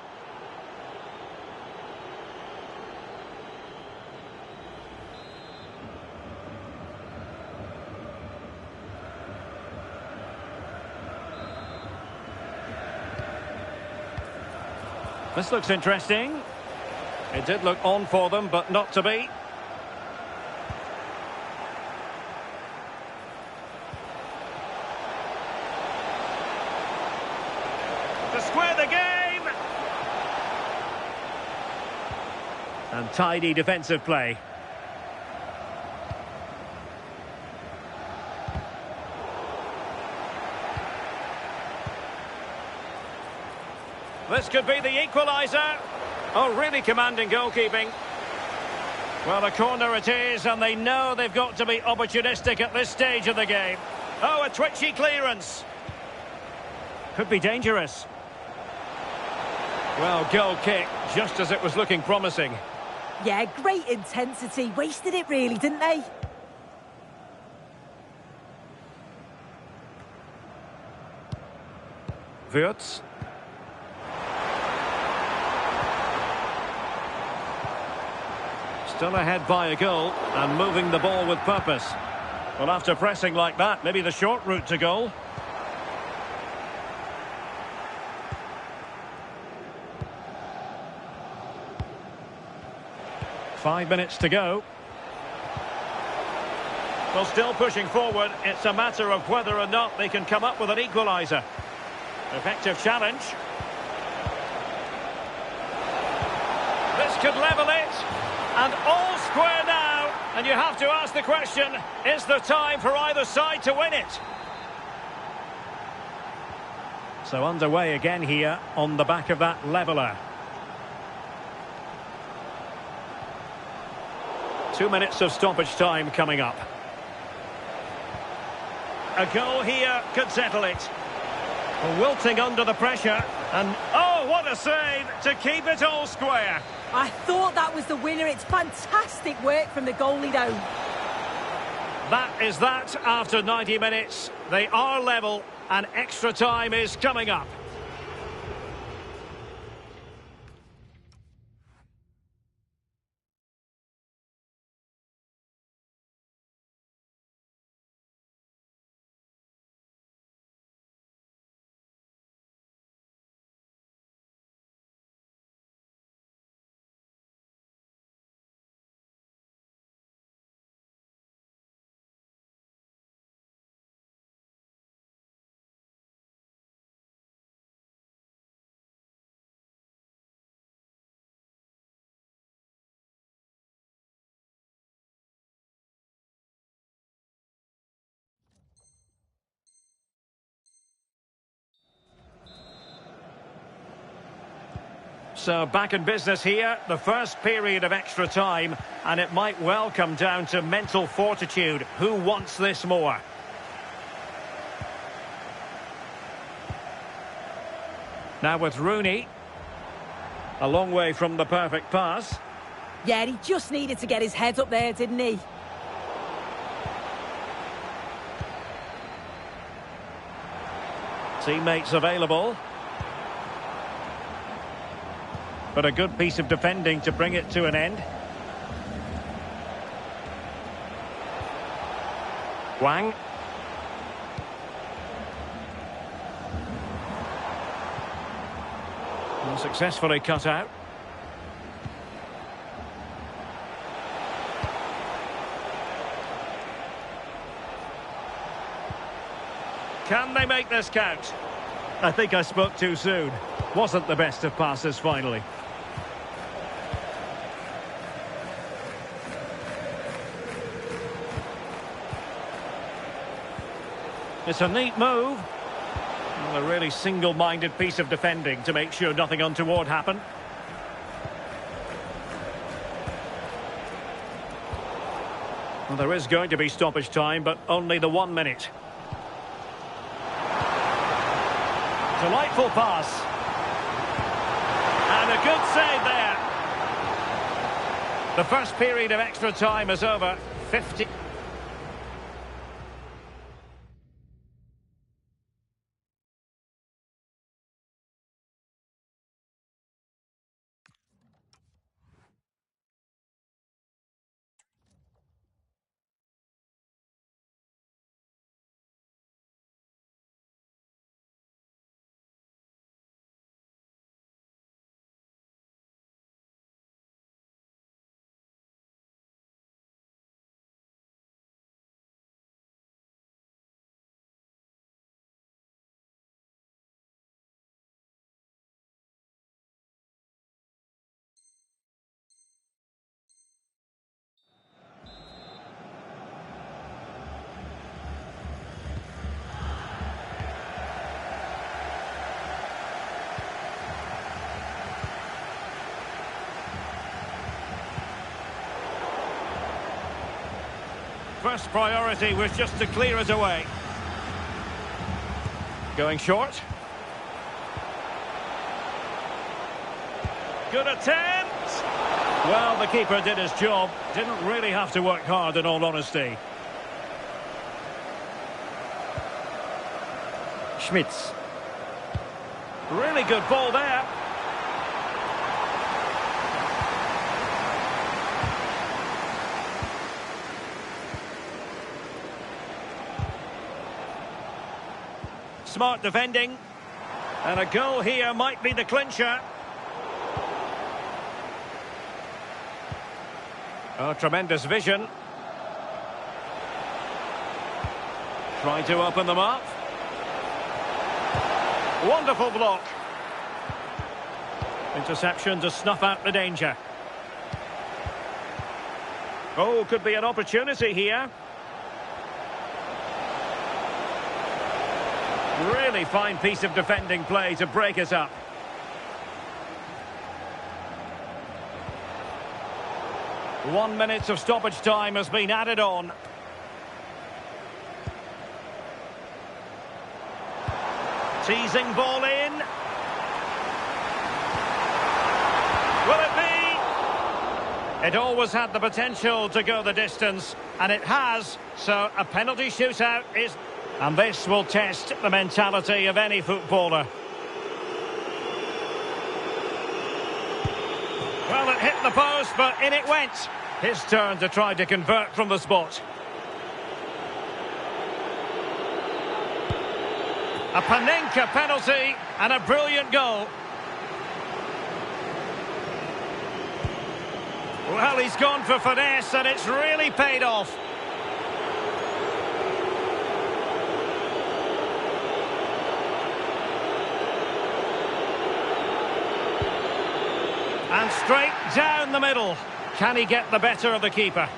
This looks interesting. It did look on for them, but not to be. To square the game! And tidy defensive play. This could be the equaliser. Oh, really commanding goalkeeping. Well, a corner it is, and they know they've got to be opportunistic at this stage of the game. Oh, a twitchy clearance. Could be dangerous. Well, goal kick, just as it was looking promising. Yeah, great intensity. Wasted it really, didn't they? Wirtz. Still ahead by a goal and moving the ball with purpose. Well, after pressing like that, maybe the short route to goal. Five minutes to go. Well, still pushing forward. It's a matter of whether or not they can come up with an equaliser. Effective challenge. This could level it. And all square now. And you have to ask the question, is there time for either side to win it? So underway again here on the back of that leveller. 2 minutes of stoppage time coming up. A goal here could settle it. Wilting under the pressure. And oh, what a save to keep it all square. I thought that was the winner. It's fantastic work from the goalie, though. That is that after 90 minutes. They are level and extra time is coming up. So back in business here, the first period of extra time, and it might well come down to mental fortitude. Who wants this more? Now with Rooney, a long way from the perfect pass. Yeah, he just needed to get his head up there, didn't he? Teammates available. But a good piece of defending to bring it to an end. Wang. And successfully cut out. Can they make this count? I think I spoke too soon. Wasn't the best of passes finally. It's a neat move. And a really single-minded piece of defending to make sure nothing untoward happened. Well, there is going to be stoppage time, but only the 1 minute. Delightful pass. And a good save there. The first period of extra time is over. 50... First priority was just to clear it away. Going short. Good attempt. Well, the keeper did his job. Didn't really have to work hard, in all honesty. Schmitz. Really good ball there. smart defending. And a goal here might be the clincher. Oh, tremendous vision. Trying to open them up. Wonderful block. Interception to snuff out the danger. Oh, could be an opportunity here. Really fine piece of defending play to break us up. One minute of stoppage time has been added on. Teasing ball in. Will it be? It always had the potential to go the distance, and it has. So a penalty shootout is... And this will test the mentality of any footballer. Well, it hit the post, but in it went. His turn to try to convert from the spot. A Panenka penalty and a brilliant goal. Well, he's gone for finesse and it's really paid off. And straight down the middle. Can he get the better of the keeper?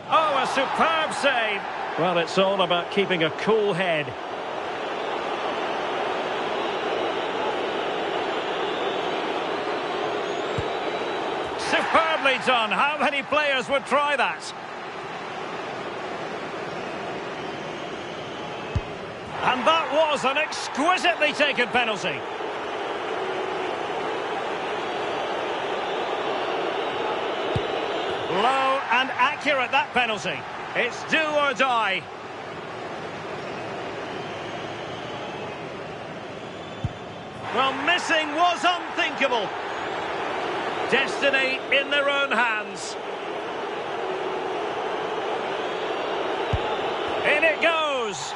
Oh, a superb save. Well, it's all about keeping a cool head. Superbly done. How many players would try that? And that was an exquisitely taken penalty. Low and accurate, that penalty. It's do or die. Well, missing was unthinkable. Destiny in their own hands. In it goes.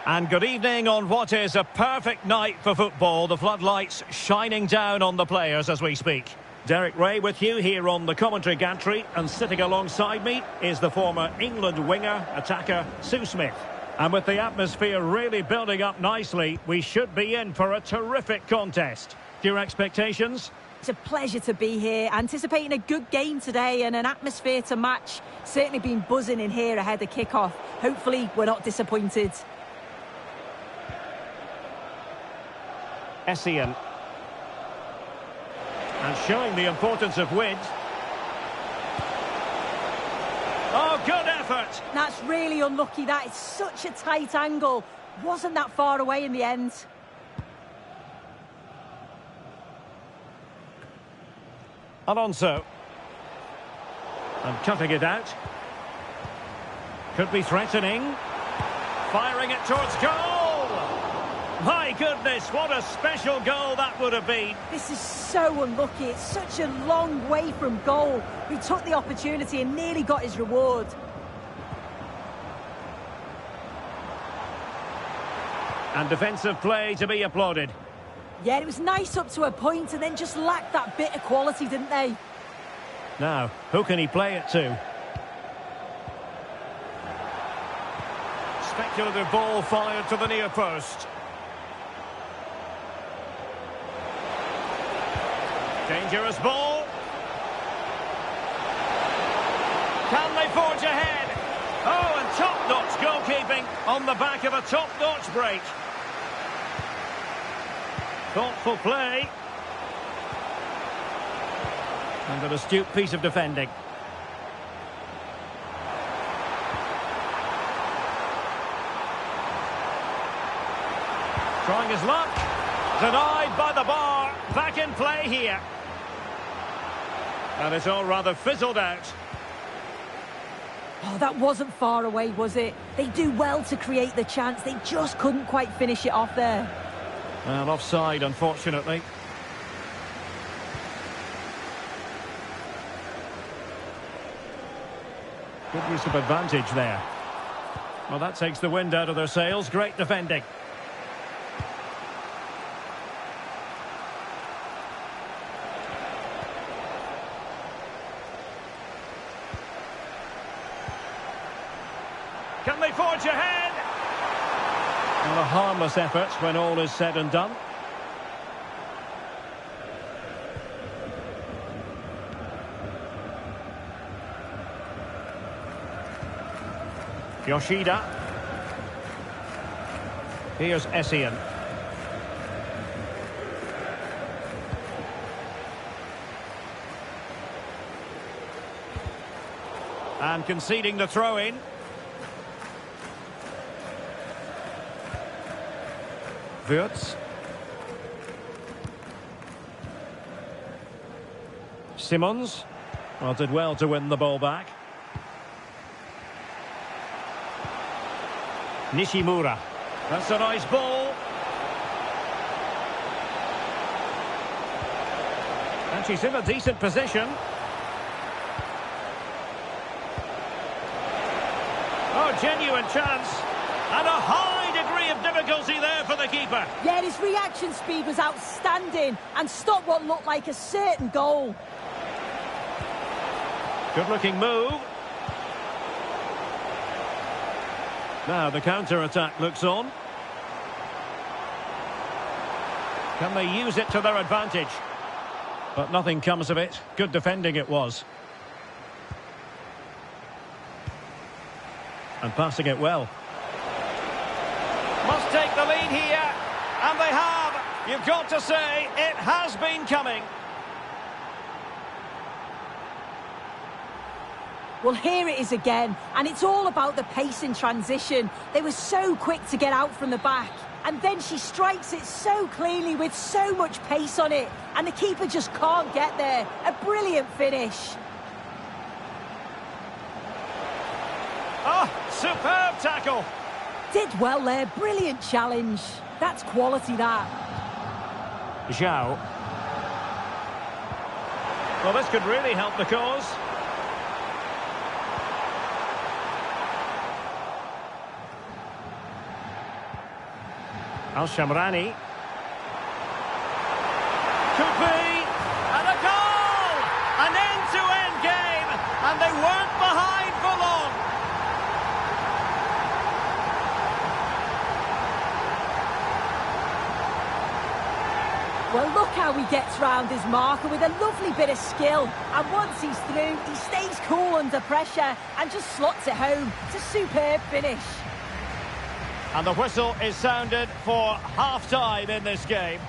And good evening on what is a perfect night for football. The floodlights shining down on the players as we speak. Derek Ray with you here on the commentary gantry, and sitting alongside me is the former England winger, attacker, Sue Smith. And with the atmosphere really building up nicely, we should be in for a terrific contest. Your expectations? It's a pleasure to be here, anticipating a good game today and an atmosphere to match. Certainly been buzzing in here ahead of kick-off. Hopefully we're not disappointed. Essien. And showing the importance of width. Oh, good effort! That's really unlucky. That is such a tight angle. Wasn't that far away in the end. Alonso. And cutting it out. Could be threatening. Firing it towards goal! My goodness, what a special goal that would have been. This is so unlucky. It's such a long way from goal. He took the opportunity and nearly got his reward. And defensive play to be applauded. Yeah, it was nice up to a point and then just lacked that bit of quality, didn't they? Now, who can he play it to? Speculative ball fired to the near post. Dangerous ball. Can they forge ahead? Oh, and top-notch goalkeeping on the back of a top-notch break. Thoughtful play. And an astute piece of defending. Trying his luck. Denied by the bar. Back in play here. And it's all rather fizzled out. Oh, that wasn't far away, was it? They do well to create the chance. They just couldn't quite finish it off there. Well, offside, unfortunately. Good use of advantage there. Well, that takes the wind out of their sails. Great defending. Can they forge ahead? Well, a harmless effort when all is said and done. Yoshida. Here's Essien. And conceding the throw-in. Wirtz. Simons. Well, did well to win the ball back. Nishimura. That's a nice ball. And she's in a decent position. Oh, genuine chance. And a high degree of difficulty there for the keeper. Yeah, his reaction speed was outstanding and stopped what looked like a certain goal. Good-looking move. Now the counter-attack looks on. Can they use it to their advantage? But nothing comes of it. Good defending it was. And passing it well. Must take the lead here. And they have. You've got to say, it has been coming. Well, here it is again, and it's all about the pace in transition. They were so quick to get out from the back, and then she strikes it so cleanly with so much pace on it, and the keeper just can't get there. A brilliant finish. Oh, superb tackle. Did well there, brilliant challenge. That's quality, that. Zhao. Well, this could really help the cause. Al-Shamrani. Could be. And a goal! An end-to-end game. And they weren't behind for long. Well, look how he gets round his marker with a lovely bit of skill. And once he's through, he stays cool under pressure and just slots it home. It's a superb finish. And the whistle is sounded for half-time in this game.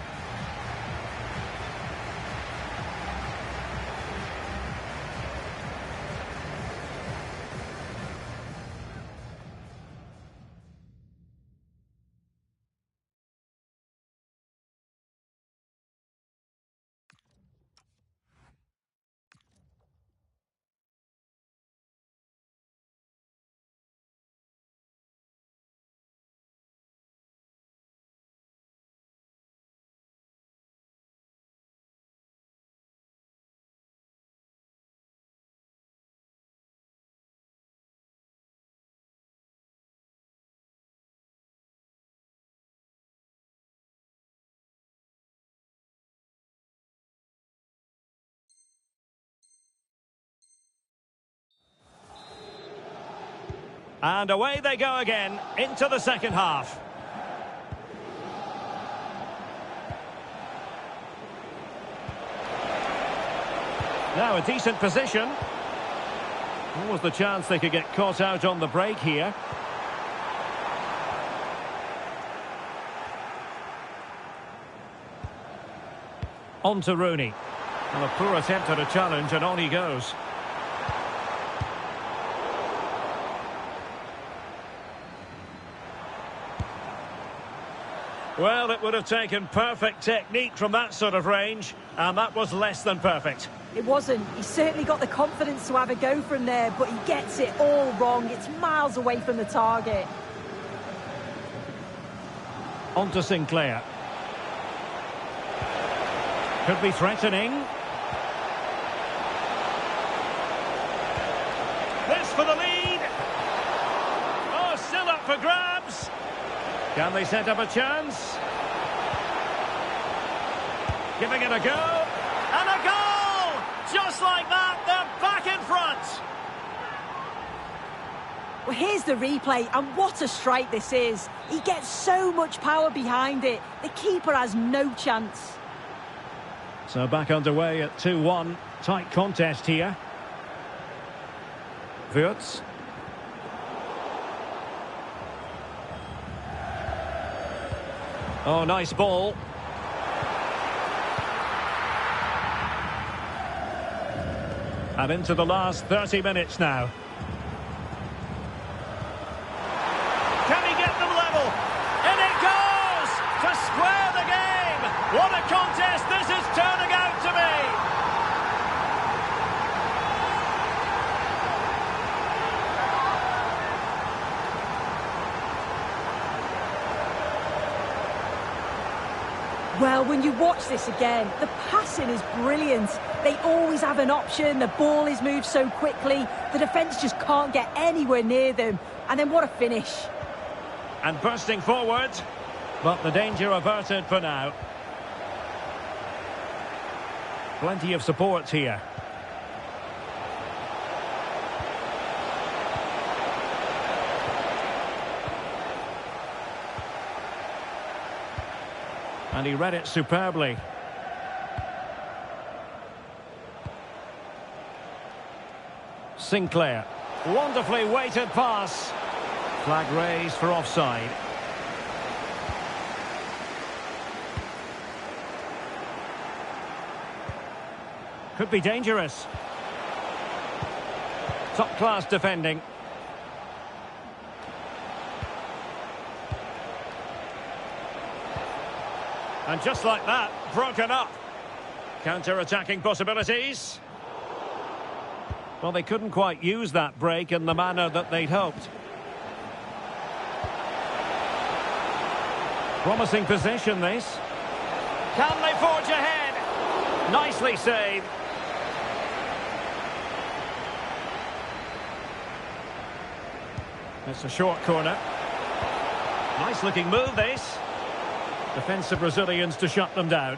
And away they go again into the second half. Now a decent position. What was the chance they could get caught out on the break here? On to Rooney. And a poor attempt at a challenge, and on he goes. Well, it would have taken perfect technique from that sort of range, and that was less than perfect. It wasn't. He certainly got the confidence to have a go from there, but he gets it all wrong. It's miles away from the target. On to Sinclair. Could be threatening. This for the lead. Oh, still up for grabs. Can they set up a chance? Giving it a go. And a goal! Just like that, they're back in front. Well, here's the replay, and what a strike this is. He gets so much power behind it. The keeper has no chance. So back underway at 2-1. Tight contest here. Wirtz. Oh, nice ball. And into the last 30 minutes now. Can he get them level? In it goes! To square the game! What a contest this is turning out to be! Well, when you watch this again, the passing is brilliant. They always have an option, the ball is moved so quickly, the defence just can't get anywhere near them. And then what a finish. And bursting forward, but the danger averted for now. Plenty of support here. And he read it superbly. Sinclair. Wonderfully weighted pass. Flag raised for offside. Could be dangerous. Top-class defending. And just like that, broken up. Counter-attacking possibilities. Well, they couldn't quite use that break in the manner that they'd hoped. Promising position, this. Can they forge ahead? Nicely saved. It's a short corner. Nice-looking move, this. Defensive Brazilians to shut them down.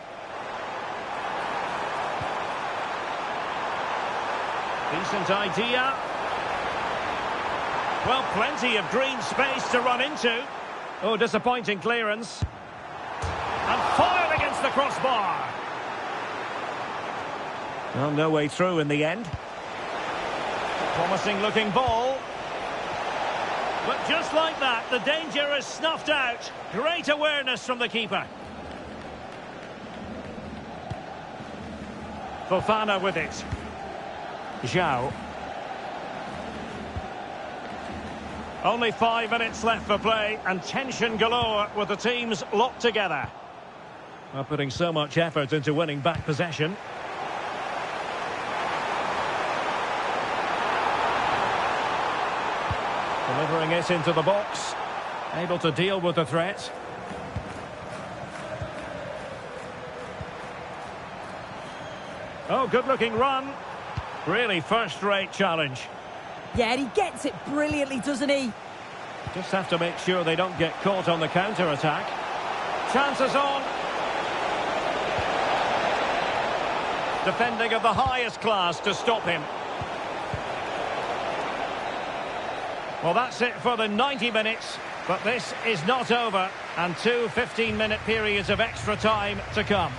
Decent idea. Well, plenty of green space to run into. Oh, disappointing clearance. And foiled against the crossbar. Well, no way through in the end. Promising looking ball. But just like that, the danger is snuffed out. Great awareness from the keeper. Fofana with it. Zhao. Only 5 minutes left for play, and tension galore with the teams locked together. Well, putting so much effort into winning back possession. Delivering it into the box. Able to deal with the threat. Oh, good-looking run. Really first-rate challenge. Yeah, and he gets it brilliantly, doesn't he? Just have to make sure they don't get caught on the counter-attack. Chances on. Defending of the highest class to stop him. Well, that's it for the 90 minutes, but this is not over, and 2 15-minute periods of extra time to come.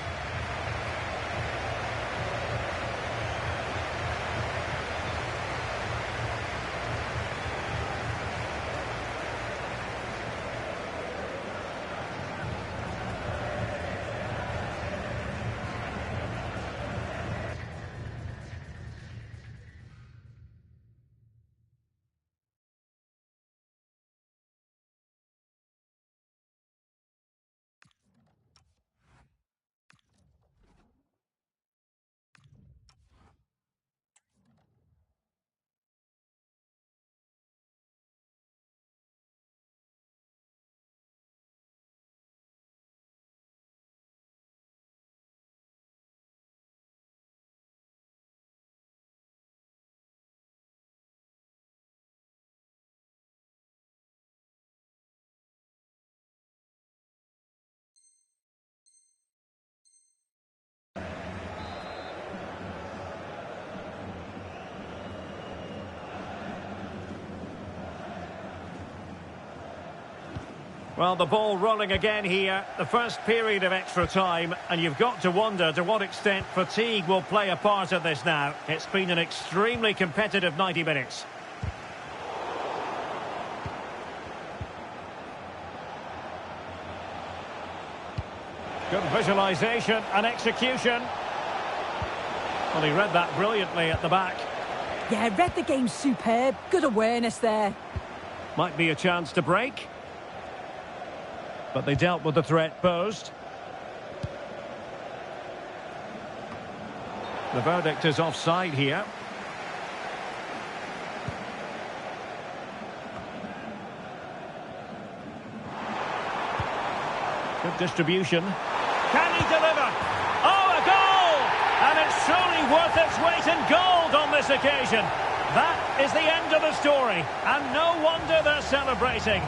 Well, the ball rolling again here, the first period of extra time, and you've got to wonder to what extent fatigue will play a part of this now. It's been an extremely competitive 90 minutes. Good visualisation and execution. Well, he read that brilliantly at the back. Yeah, read the game superb. Good awareness there. Might be a chance to break. But they dealt with the threat posed. The verdict is offside here. Good distribution. Can he deliver? Oh, a goal! And it's truly worth its weight in gold on this occasion. That is the end of the story, and no wonder they're celebrating.